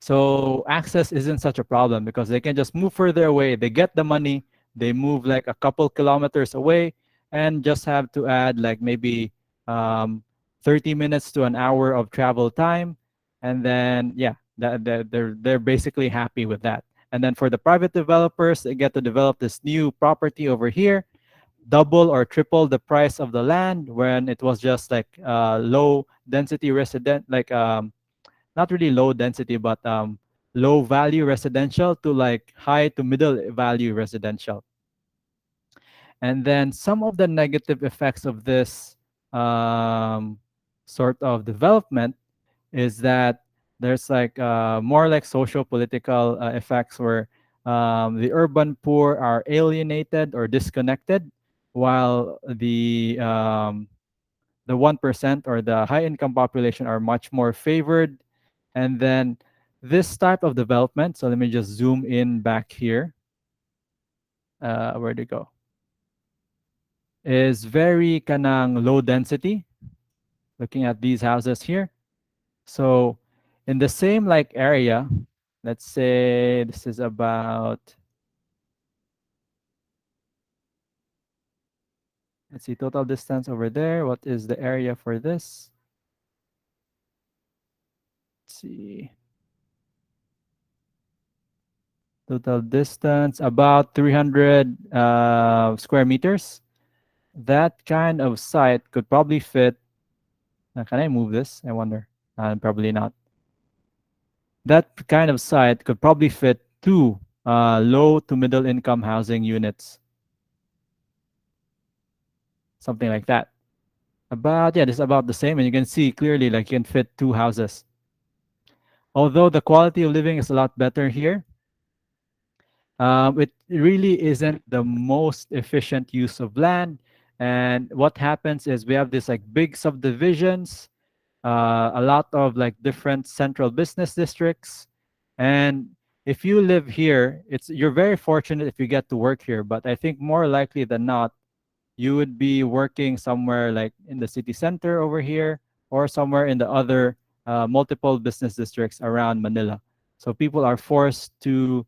so access isn't such a problem because they can just move further away. They get the money, they move like a couple kilometers away, and just have to add like maybe um, 30 minutes to an hour of travel time. And then, yeah, they're basically happy with that. And then for the private developers, they get to develop this new property over here, double or triple the price of the land when it was just like low density resident, like not really low density, but low value residential to like high to middle value residential. And then some of the negative effects of this um, sort of development is that there's like more like social political effects where the urban poor are alienated or disconnected, while the 1% or the high income population are much more favored. And then this type of development, so let me just zoom in back here. Where'd it go? Is very kanang low density. Looking at these houses here. So in the same like area, let's say this is about, let's see, total distance over there. What is the area for this? Let's see. Total distance about 300 square meters. That kind of site could probably fit. Can I move this? I wonder. Probably not. That kind of site could probably fit two low to middle income housing units, something like that. About, yeah, this is about the same, and you can see clearly like you can fit two houses. Although the quality of living is a lot better here, it really isn't the most efficient use of land. And what happens is we have this like big subdivisions, a lot of like different central business districts. And if you live here, you're very fortunate if you get to work here. But I think more likely than not, you would be working somewhere like in the city center over here or somewhere in the other multiple business districts around Manila. So people are forced to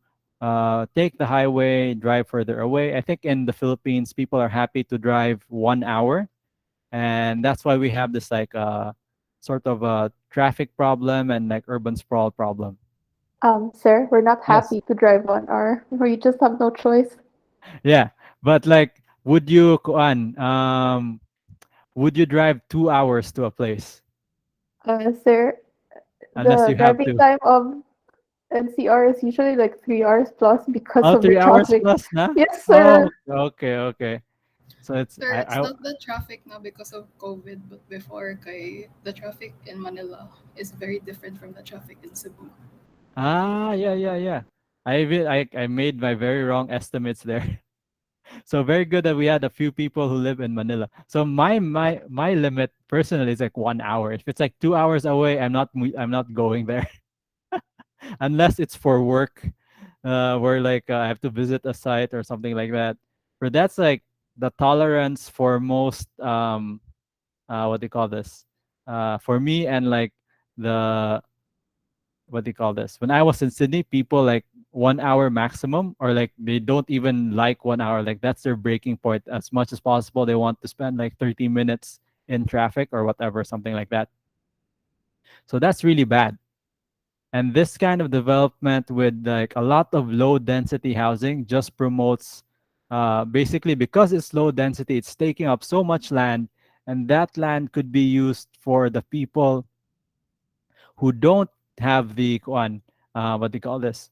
take the highway, drive further away. I think in the Philippines, people are happy to drive 1 hour, and that's why we have this like sort of a traffic problem and like urban sprawl problem. Sir, we're not Yes. happy to drive 1 hour. We just have no choice. Yeah, but like, would you, Kuan, would you drive 2 hours to a place Sir, unless the you have driving to? time of NCR is usually like 3 hours plus because Oh, of the 3 hours traffic. plus, na? Yes, Oh, sir. okay, okay. So it's Sir, it's not the traffic now because of COVID, but before, kay, the traffic in Manila is very different from the traffic in Cebu. yeah, yeah, yeah. I made my very wrong estimates there. So very good that we had a few people who live in Manila. So my limit personally is like 1 hour. If it's like 2 hours away, I'm not going there unless it's for work, where like I have to visit a site or something like that. For that's like the tolerance for most what do you call this? For me and like the what do you call this? When I was in Sydney, people like 1 hour maximum, or like they don't even like 1 hour. Like that's their breaking point. As much as possible, they want to spend like 30 minutes in traffic or whatever, something like that. So that's really bad. And this kind of development with like a lot of low density housing just promotes, basically because it's low density, it's taking up so much land, and that land could be used for the people who don't have the kuan, what do you call this?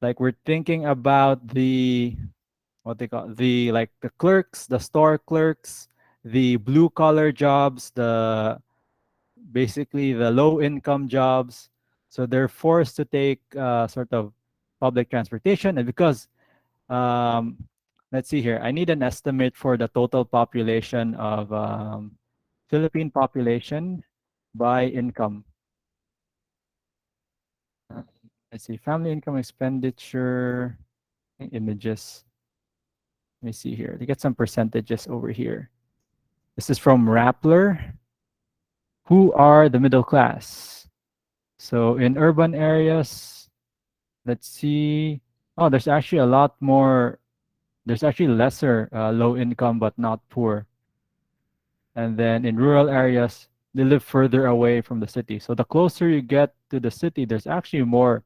Like we're thinking about the what they call the like the clerks, the store clerks, the blue collar jobs, the basically the low income jobs. So they're forced to take sort of public transportation, and because um, let's see here, I need an estimate for the total population of Philippine population by income. Uh, Let's see, family income expenditure, images. Let me see here. They get some percentages over here. This is from Rappler. Who are the middle class? So in urban areas, let's see. Oh, there's actually a lot more. There's actually lesser low income but not poor. And then in rural areas, they live further away from the city. So the closer you get to the city, there's actually more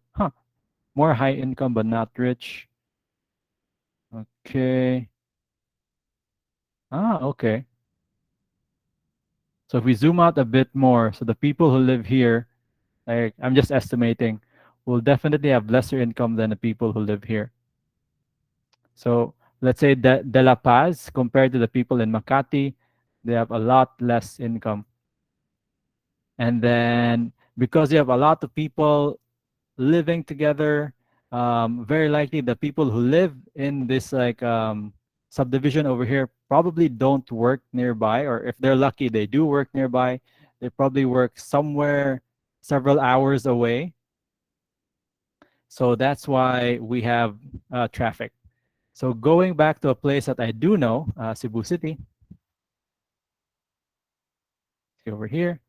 high income but not rich. Okay. Okay. So if we zoom out a bit more, so the people who live here, like I'm just estimating, will definitely have lesser income than the people who live here. So let's say De La Paz compared to the people in Makati, they have a lot less income. And then because you have a lot of people living together, very likely the people who live in this like subdivision over here probably don't work nearby, or if they're lucky, they do work nearby. They probably work somewhere several hours away. So that's why we have traffic. So going back to a place that I do know, Cebu City, see over here.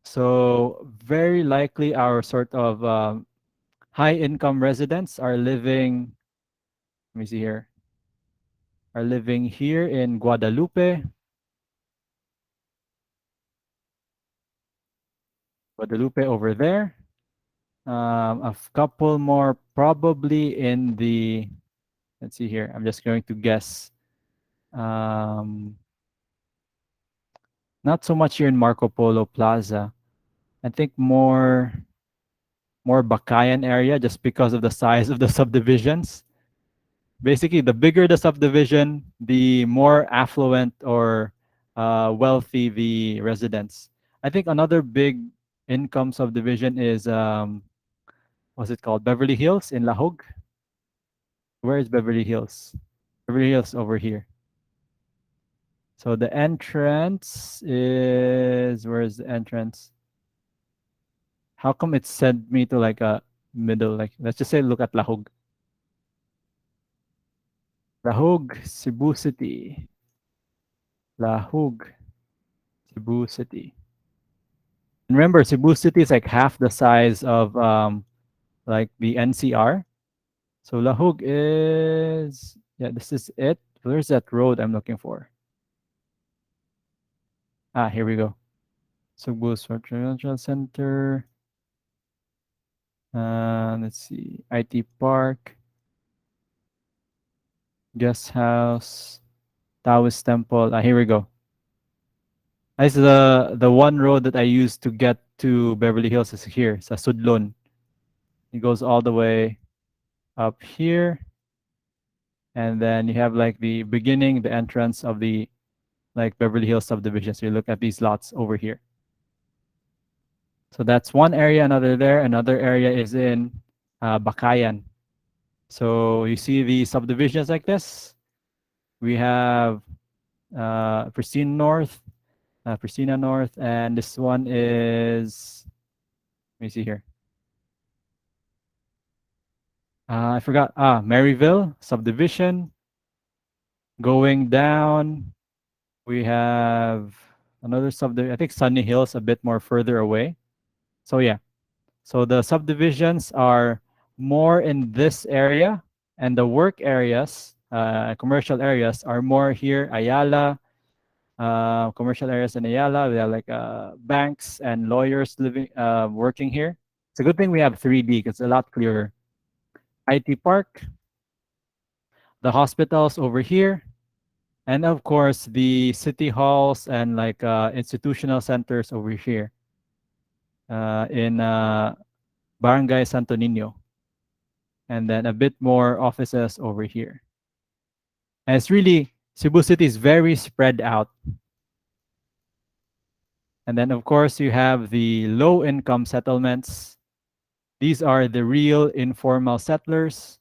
So very likely our sort of high income residents are living, let me see here, are living here in Guadalupe, Guadalupe over there. Couple more probably in the, let's see here, I'm just going to guess. Um, Not so much here in Marco Polo Plaza. I think more Bakayan area just because of the size of the subdivisions. Basically, the bigger the subdivision, the more affluent or wealthy the residents. I think another big income subdivision is what's it called? Beverly Hills in Lahog. Where is Beverly Hills? Beverly Hills over here. So the entrance is, where is the entrance? How come it sent me to like a middle? Like let's just say look at Lahog. Lahog, Cebu City. Lahog, Cebu City. And remember, Cebu City is like half the size of like the NCR. So Lahog is, yeah, this is it. Where's that road I'm looking for? Ah, here we go. Cebu Financial Center. Let's see, IT Park, Guest House, Taoist Temple. Ah, here we go. This is the one road that I used to get to Beverly Hills is here, sa Sudlon. It goes all the way up here, and then you have like the beginning, the entrance of the like Beverly Hills subdivision. So you look at these lots over here. So that's one area. Another there. Another area is in Bakayan. So you see the subdivisions like this. We have Pristine North, Pristina North, and this one is, let me see here. I forgot. Maryville subdivision. Going down, we have another subdivision. I think Sunny Hills a bit more further away. So yeah, so the subdivisions are more in this area, and the work areas, commercial areas, are more here. Ayala, commercial areas in Ayala. We have like banks and lawyers living, working here. It's a good thing we have 3D because it's a lot clearer. IT Park, the hospitals over here, and of course the city halls and like institutional centers over here in Barangay Santo Niño, and then a bit more offices over here. And it's really, Cebu City is very spread out. And then of course you have the low income settlements. These are the real informal settlers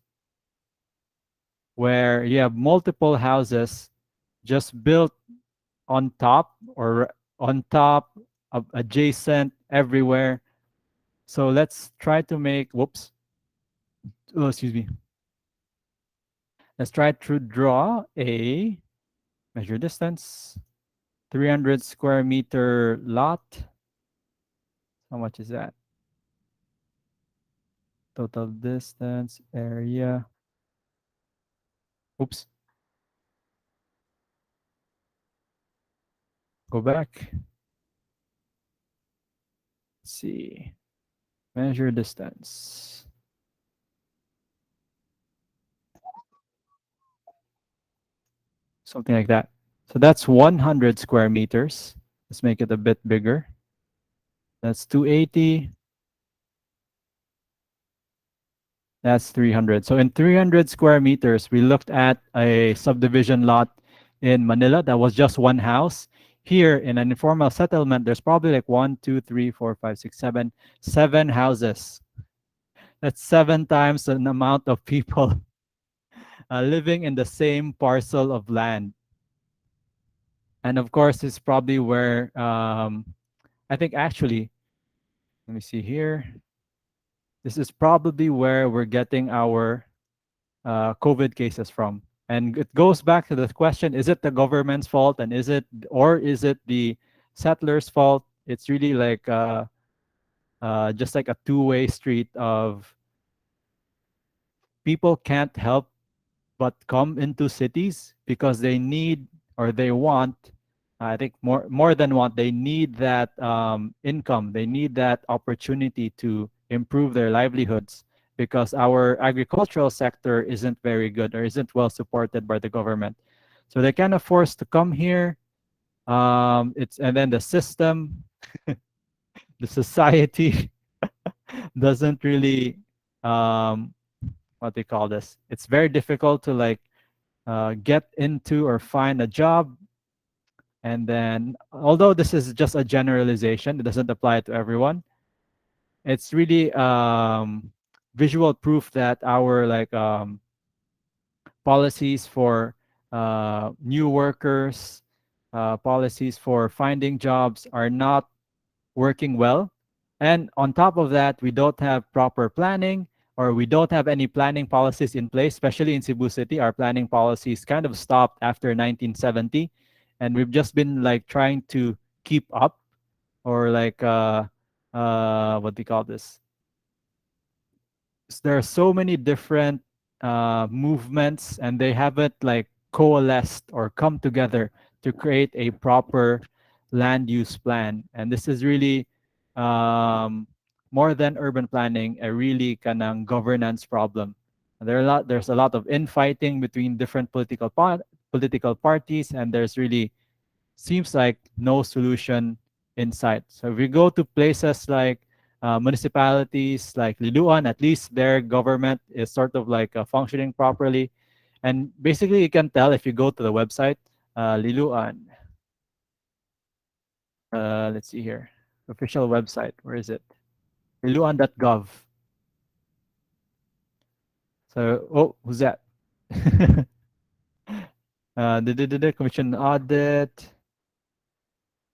where you have multiple houses just built on top or on top of adjacent everywhere. So let's try to make, whoops, oh, excuse me. Let's try to draw a measure distance, 300 square meter lot. How much is that? Total distance, area. Oops. Go back. Let's see. Measure distance. Something like that. So that's 100 square meters. Let's make it a bit bigger. That's 280. That's 300. So in 300 square meters, we looked at a subdivision lot in Manila that was just one house. Here in an informal settlement, there's probably like one, two, three, four, five, six, seven houses. That's seven times the amount of people living in the same parcel of land. And of course, it's probably where I think actually, let me see here. This is probably where we're getting our COVID cases from. And it goes back to the question: is it the government's fault, and is it the settlers' fault? It's really like just like a two-way street of people can't help but come into cities because they need or they want, I think more than want, they need that income, they need that opportunity to improve their livelihoods because our agricultural sector isn't very good or isn't well supported by the government, so they're kind of forced to come here. It's and then the system, the society doesn't really um, what they call this, it's very difficult to like get into or find a job. And then, although this is just a generalization, it doesn't apply to everyone. It's really visual proof that our like policies for new workers, policies for finding jobs are not working well. And on top of that, we don't have proper planning or we don't have any planning policies in place, especially in Cebu City. Our planning policies kind of stopped after 1970. And we've just been like trying to keep up or like, what do you call this? There are so many different movements and they haven't like coalesced or come together to create a proper land use plan. And this is really um, more than urban planning, a really kind of governance problem. There's a lot of infighting between different political parties, and there's really seems like no solution in sight. So if we go to places like municipalities like Liluan, at least their government is sort of like functioning properly. And basically, you can tell if you go to the website, Liluan. Let's see here, official website. Where is it? Liluan.gov. So, oh, who's that? The commission audit.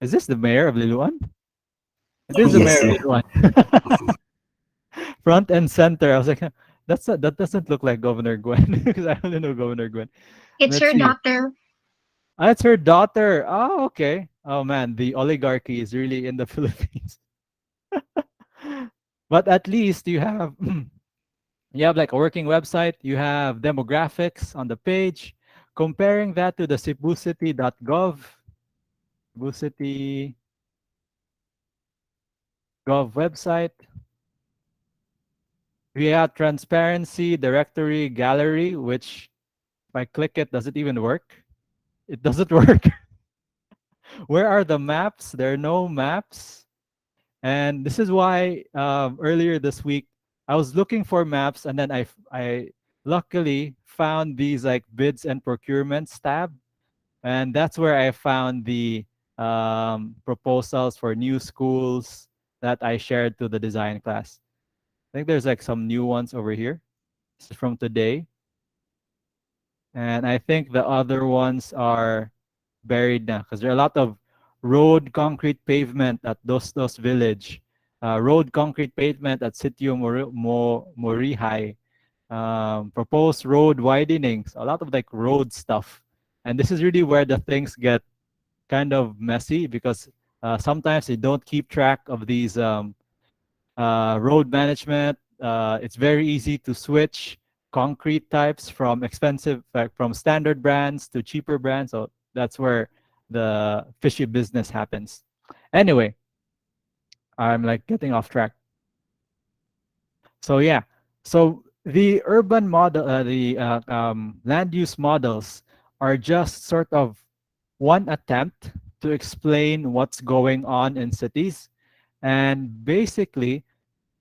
Is this the mayor of Liluan? It is the Yes, mayor of sir. Liluan. Front and center. I was like, that doesn't look like Governor Gwen because I only know Governor Gwen. It's Let's her see. daughter. Ah, it's her daughter. Oh, okay. Oh man, the oligarchy is really in the Philippines. But at least you have you have like a working website. You have demographics on the page. Comparing that to the cebucity.gov, Cebu City Gov website, we have transparency, directory, gallery, which if I click it, does it even work? It doesn't work. Where are the maps? There are no maps. And this is why earlier this week, I was looking for maps and then I luckily found these like bids and procurements tab. And that's where I found the proposals for new schools that I shared to the design class. I think there's like some new ones over here. This is from today. And I think the other ones are buried now because there are a lot of road concrete pavement at Dostos Village, road concrete pavement at Sitio Morihay, proposed road widenings, a lot of like road stuff. And this is really where the things get kind of messy because sometimes they don't keep track of these road management. It's very easy to switch concrete types from expensive, like from standard brands to cheaper brands. So that's where the fishy business happens. Anyway, I'm like getting off track. So yeah, so the urban model, the land use models are just sort of one attempt to explain what's going on in cities, and basically,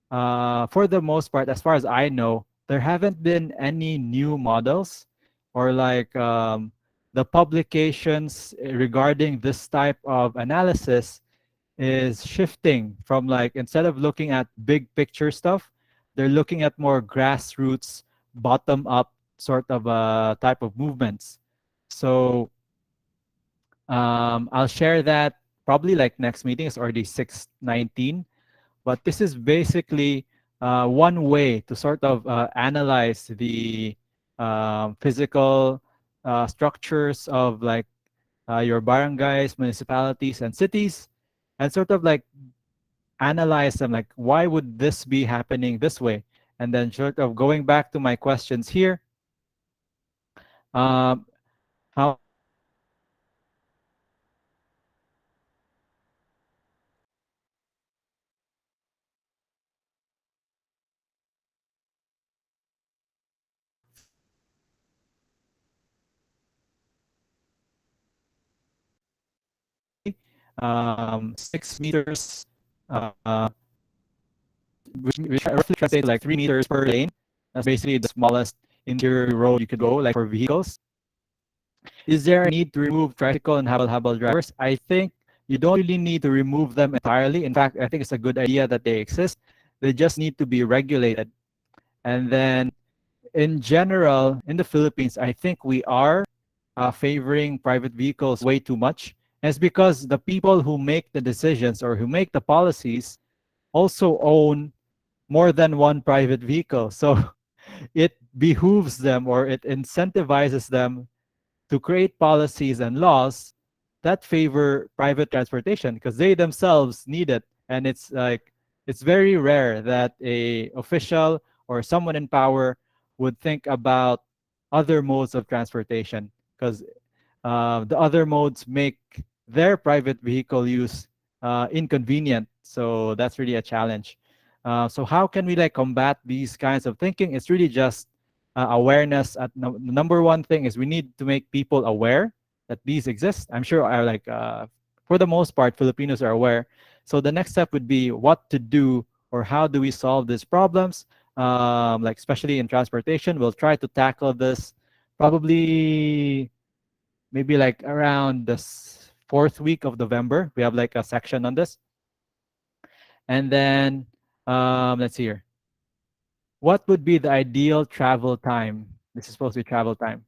for the most part, as far as I know, there haven't been any new models or like the publications regarding this type of analysis is shifting from like instead of looking at big picture stuff, they're looking at more grassroots, bottom up sort of type of movements. So I'll share that probably like next meeting is already 619, but this is basically one way to sort of analyze the physical structures of like your barangays, municipalities, and cities, and sort of like analyze them like why would this be happening this way, and then sort of going back to my questions here, um, how many six meters, which roughly translates like 3 meters per lane. That's basically the smallest interior road you could go, like for vehicles. Is there a need to remove tricycle and habal drivers? I think you don't really need to remove them entirely. In fact, I think it's a good idea that they exist. They just need to be regulated. And then in general, in the Philippines, I think we are favoring private vehicles way too much. And it's because the people who make the decisions or who make the policies also own more than one private vehicle. So it behooves them or it incentivizes them to create policies and laws that favor private transportation because they themselves need it. And it's like it's very rare that a official or someone in power would think about other modes of transportation because the other modes make their private vehicle use inconvenient. So that's really a challenge. So how can we like combat these kinds of thinking? It's really just awareness. At number one thing is we need to make people aware that these exist. I'm sure are like for the most part Filipinos are aware. So the next step would be what to do or how do we solve these problems. Like especially in transportation, we'll try to tackle this probably maybe like around the fourth week of November. We have like a section on this. And then let's see here. What would be the ideal travel time? This is supposed to be travel time.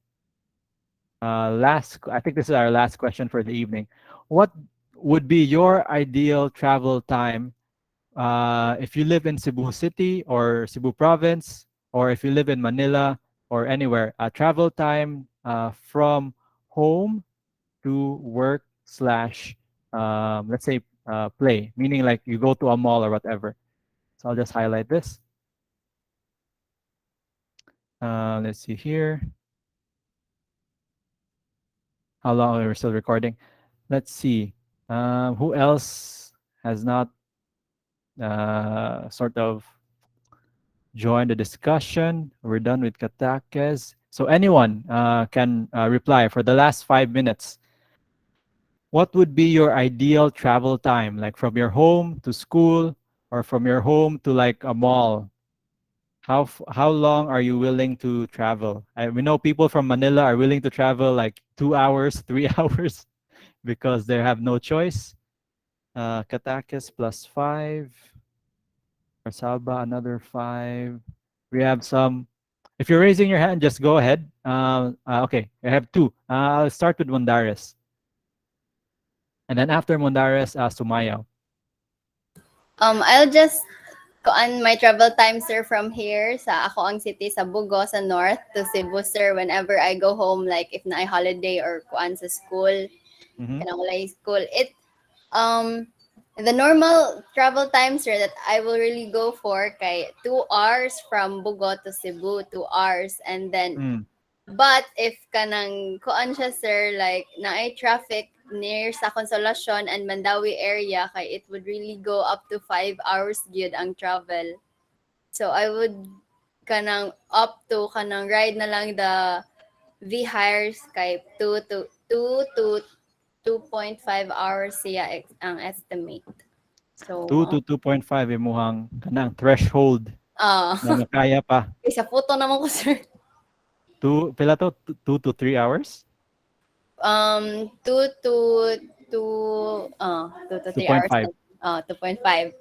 I think this is our last question for the evening. What would be your ideal travel time if you live in Cebu City or Cebu Province, or if you live in Manila or anywhere? Travel time from home to work slash let's say play, meaning like you go to a mall or whatever. So I'll just highlight this. Let's see here. How long we're still recording? Let's see. Who else has not sort of joined the discussion? We're done with Katakes. So anyone can reply for the last 5 minutes. What would be your ideal travel time? Like from your home to school or from your home to like a mall? How long are you willing to travel? We know people from Manila are willing to travel like 2 hours, 3 hours because they have no choice. Katakis plus 5. Salba another 5. We have some. If you're raising your hand, just go ahead. Okay, I have 2. I'll start with Mondares. And then after Mondares, Sumayaw. I'll just kuan my travel time sir from here sa ako ang city sa Bugo sa north to Cebu sir whenever I go home like if na ay holiday or kuan sa school Mhm. kanang walay school um the normal travel time sir that I will really go for kay 2 hours from Bugo to Cebu 2 hours and then Mm. but if kanang kuan siya sir like naay traffic near sa Consolacion and Mandawi area kay it would really go up to 5 hours gyud ang travel. So I would kanang up to kanang ride na lang the V hires kay 2 to 2.5 hours siya ang estimate. So 2 to 2.5 imuhang kanang threshold Na makaya pa. Sa photo naman ko, sir. Pila to? 2 to 3 hours? 2 to 3 hours. 2.5. 2.5.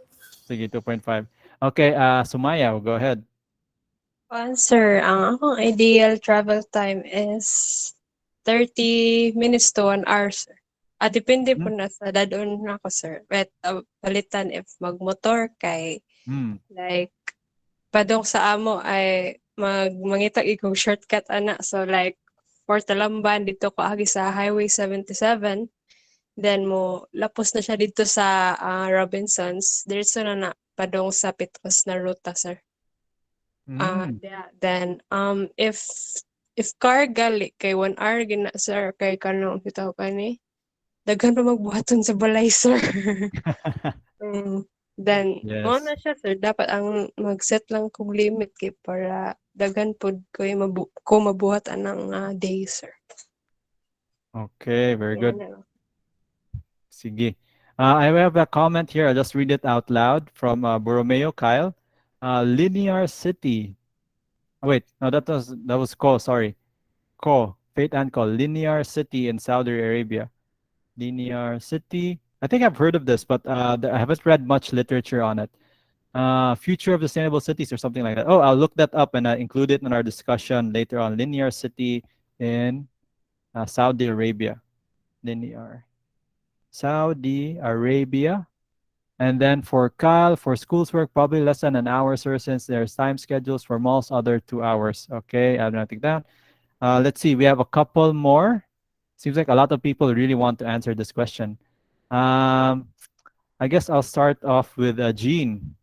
Sige, 2.5. Okay, Sumaya, go ahead. Sir, ang akong ideal travel time is 30 minutes to 1 hour, sir. Depende po Hmm? na sa dadon na ako, sir. But, palitan if magmotor kay Hmm. like padong sa amo ay mangitag ikog shortcut ana. So like for Talamban dito ko agi sa Highway 77. Then mo lapos na siya dito sa Robinsons. Diretso na na padong sa Pitcos na ruta, sir. Hmm. Yeah. Then if car gali kay 1 hour gina, sir, kay kanang bitaw kani daghan pa magbuhaton sa balay, sir. Then mo Yes. na siya, sir, dapat ang mag-set lang kog limit kay para daghan pod ko mabuhat anang day, sir. Okay, very Yan good. na lang. Sige. I have a comment here. I'll just read it out loud from Borromeo Kyle. Linear City. Oh, wait, no, that was Ko. Sorry, Ko. Faith and Ko. Linear City in Saudi Arabia. Linear City. I think I've heard of this, but I haven't read much literature on it. Future of Sustainable Cities or something like that. Oh, I'll look that up and include it in our discussion later on. Linear City in Saudi Arabia. Linear. Saudi Arabia. And then for Kyle, for schools work, probably less than an hour, sir, since there's time schedules for malls, other 2 hours. Okay, I'm noting down. Let's see, we have a couple more. Seems like a lot of people really want to answer this question. I guess I'll start off with Jean.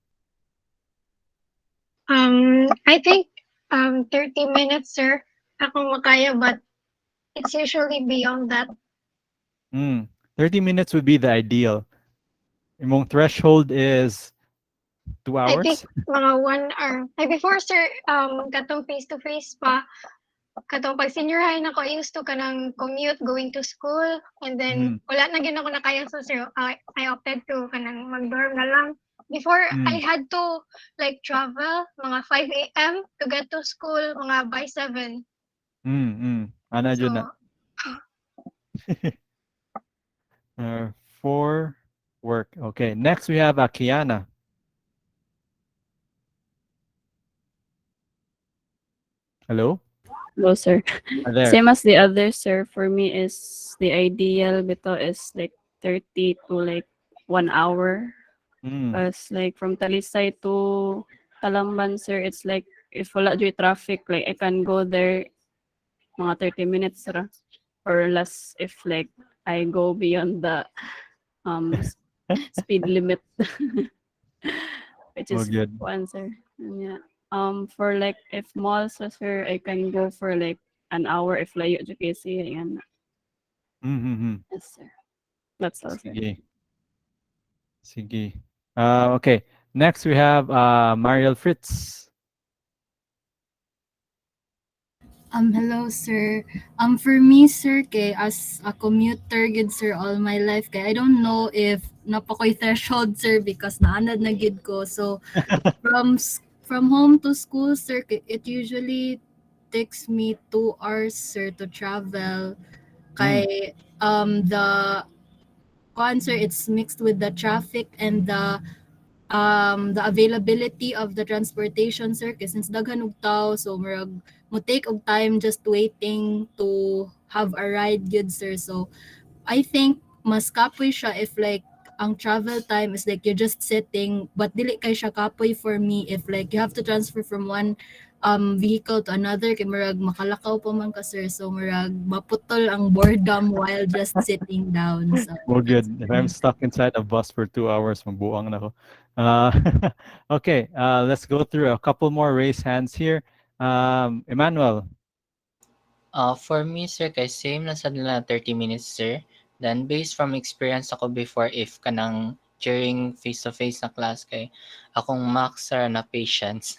I think 30 minutes, sir. Ako makaya, but it's usually beyond that. 30 minutes would be the ideal. Imong threshold is 2 I think hours. mga 1 hour. Like before, sir, katong face-to-face pa, katong pag senior high na ko, I used to kanang commute going to school. And then, Mm, wala na gina ko na kaya, so sir, I opted to kanang mag-dorm na lang. Before, I mm, had to like travel mga 5 a.m. to get to school, mga by 7. Ana So, dyan na. For work. Okay, next we have Kiana. Hello? Hello, sir. There. Same as the others, sir. For me, is the ideal bito is like 30 to like 1 hour. Mm, Because like from Talisay to Talamban, sir, it's like if wala dyan traffic, like I can go there mga 30 minutes ra. Or less if like I go beyond the speed limit. Which oh, is good. one, sir. And yeah. For like if malls, sir, I can go for like an hour if layo dyan kasi. Ayan. Mm-hmm. Yes, sir. That's all, sir. Sige. Sige. Okay. Next we have Mariel Fritz. Hello, sir. For me, sir, kay as a commuter, gid, sir, all my life, kay I don't know if napakoy threshold, sir, because naanad na gid ko. So, from home to school, sir, it usually takes me 2 hours, sir, to travel. Kay, the concert, it's mixed with the traffic and the availability of the transportation, sir, kasi since daghan og tao, so murag mo take og time just waiting to have a ride, good, sir. So I think mas kapoy siya if like ang travel time is like you're just sitting, but dili kay siya kapoy for me if like you have to transfer from one vehicle to another, kay murag makalakaw pa man ka, sir. So murag maputol ang boredom while just sitting down. So Well, that's good. If for I'm me. stuck inside a bus for 2 hours, mabuang na ako. Uh, okay, let's go through a couple more raised hands here. Emmanuel. For me, sir, kay same lang sa nila 30 minutes, sir. Then, based from experience ako before, if kanang during face-to-face na class, kay akong max sir na patience.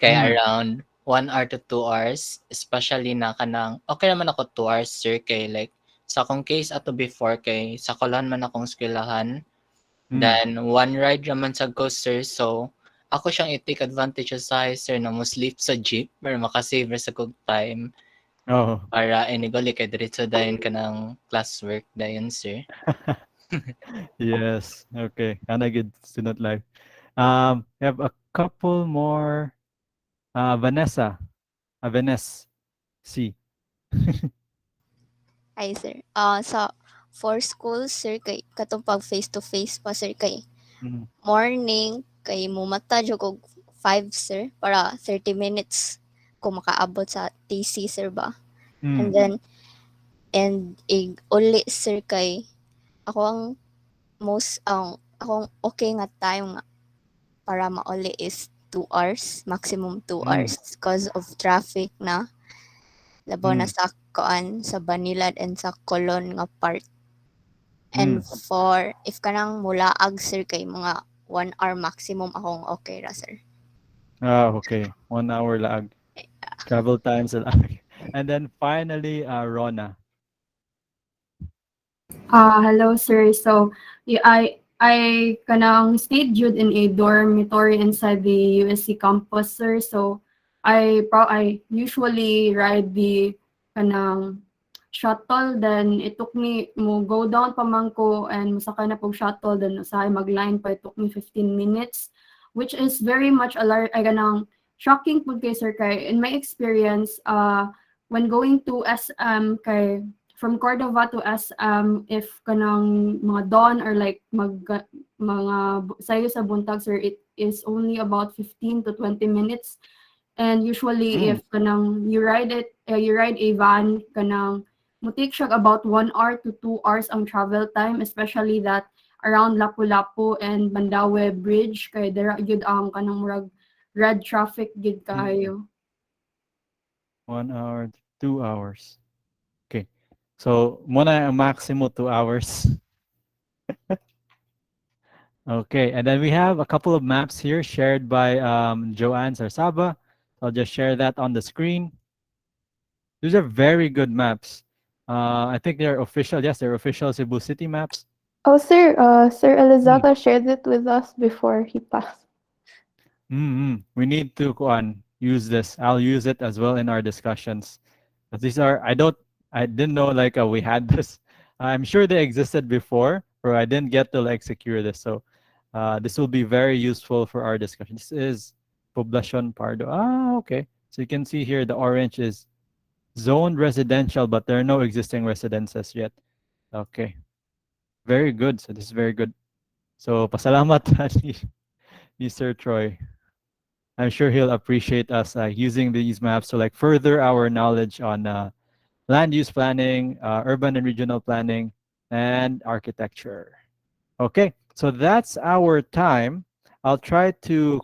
Kay around 1 hour to 2 hours, especially na kanang, okay naman ako 2 hours, sir, kay like, sa akong case ato before, kay sa kulan man akong eskwelahan, then one ride naman sa go, sir, so ako siyang i-take advantage sa sir na mo sleep sa jeep para makasave ra sa kog time Oh. para inigoli kay diretso dayon ka ng classwork dayon sir. Yes. Okay. Kinda good student life. We have a couple more. Vanessa. Vanessa C. Ay, sir. Sa for school, sir, kay katong pag face-to-face pa, sir, kay Mm. morning, kay mumata jud og 5, sir, para 30 minutes kung makaabot sa TC, sir ba. And Mm. then, and uli, sir, kay ako ang akong okay nga time nga para mauli is 2 hours, maximum 2 hours Mm. because of traffic na. Labaw na Mm. sa kuan sa Banilad and sa Colon nga part. And Mm. for if kanang mulaag sir kay mga 1 hour maximum akong okay ra sir. Okay. 1 hour lag. Travel times lag. And then finally, Rona. Hello sir. So, I kanang stayed jud in a dormitory inside the USC campus, sir. So, I usually ride the kanang shuttle. Then it took me mo go down pamangko and musakay na pog shuttle. Then usahay magline pa it took me 15 minutes, which is very much ay kanang shocking pud kay sir kay in my experience when going to SM kay from Cordova to SM, if kanang mga dawn or like mga sayo sa buntag, sir, it is only about 15 to 20 minutes. And usually, Mm. if kanang you ride a van, kanang mutik siya about 1 hour to 2 hours ang travel time, especially that around Lapu-Lapu and Mandaue Bridge, kay dara yun ang kanang murag red traffic gid Mm. kayo. 1 hour, 2 hours. Okay. So, muna ang maximum 2 hours. Okay. And then we have a couple of maps here shared by Joanne Sarsaba. I'll just share that on the screen. These are very good maps. I think they're official. Yes, they're official Cebu City maps. Oh, sir, Sir Mm. Elizaga shared it with us before he passed. We need to use this. I'll use it as well in our discussions. But these are I didn't know like we had this. I'm sure they existed before, or I didn't get to like secure this. So this will be very useful for our discussion. This is Poblacion Pardo. Okay. So you can see here the orange is zoned residential, but there are no existing residences yet. Okay. Very good. So this is very good. So pasalamat ni Sir Troy. I'm sure he'll appreciate us using these maps to like further our knowledge on land use planning, urban and regional planning, and architecture. Okay, so that's our time. I'll try to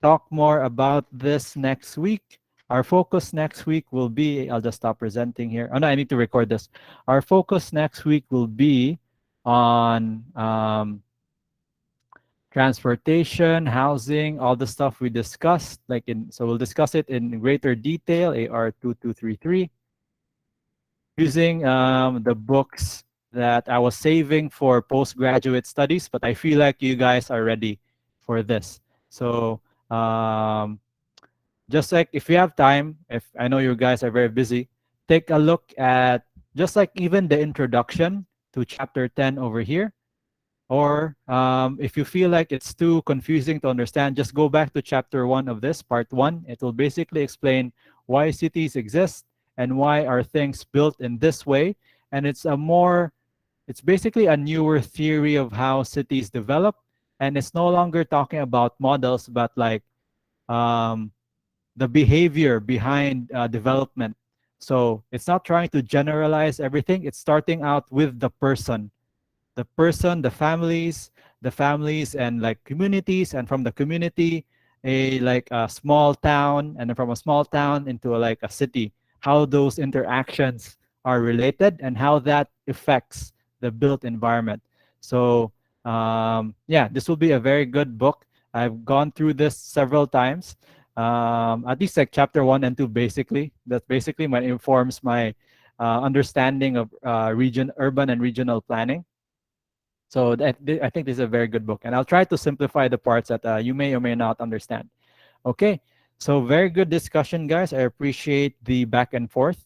talk more about this next week. Our focus next week will be, I'll just stop presenting here. Oh no, I need to record this. Our focus next week will be on transportation, housing, all the stuff we discussed. So we'll discuss it in greater detail, AR 2233, using the books that I was saving for postgraduate studies, but I feel like you guys are ready for this. So just like if you have time, if I know you guys are very busy, take a look at just like even the introduction to chapter 10 over here. Or if you feel like it's too confusing to understand, just go back to chapter 1 of this, part 1. It will basically explain why cities exist and why are things built in this way. And it's basically a newer theory of how cities develop. And it's no longer talking about models, but like um, the behavior behind development. So it's not trying to generalize everything, it's starting out with the person, the families and like communities, and from the community, a like a small town, and then from a small town into like a city, how those interactions are related and how that affects the built environment. So yeah, this will be a very good book. I've gone through this several times, at least like chapter 1 and 2. Basically, that basically my informs my understanding of urban and regional planning. So I think this is a very good book, and I'll try to simplify the parts that you may or may not understand. Okay, so very good discussion, guys. I appreciate the back and forth.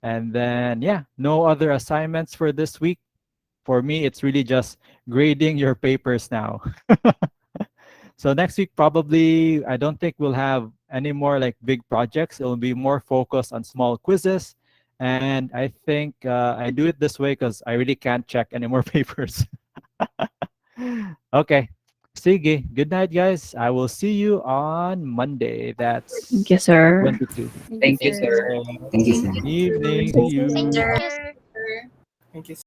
And then, yeah, no other assignments for this week. For me, it's really just grading your papers now. So next week, probably, I don't think we'll have any more like big projects. It'll be more focused on small quizzes. And I think I do it this way because I really can't check any more papers. Okay. Sige. Good night, guys. I will see you on Monday. Thank That's you, sir. 22. Thank you, Thank you, sir. sir. Thank you, sir. Evening. Thank See you, you. sir. Sir. Thank you,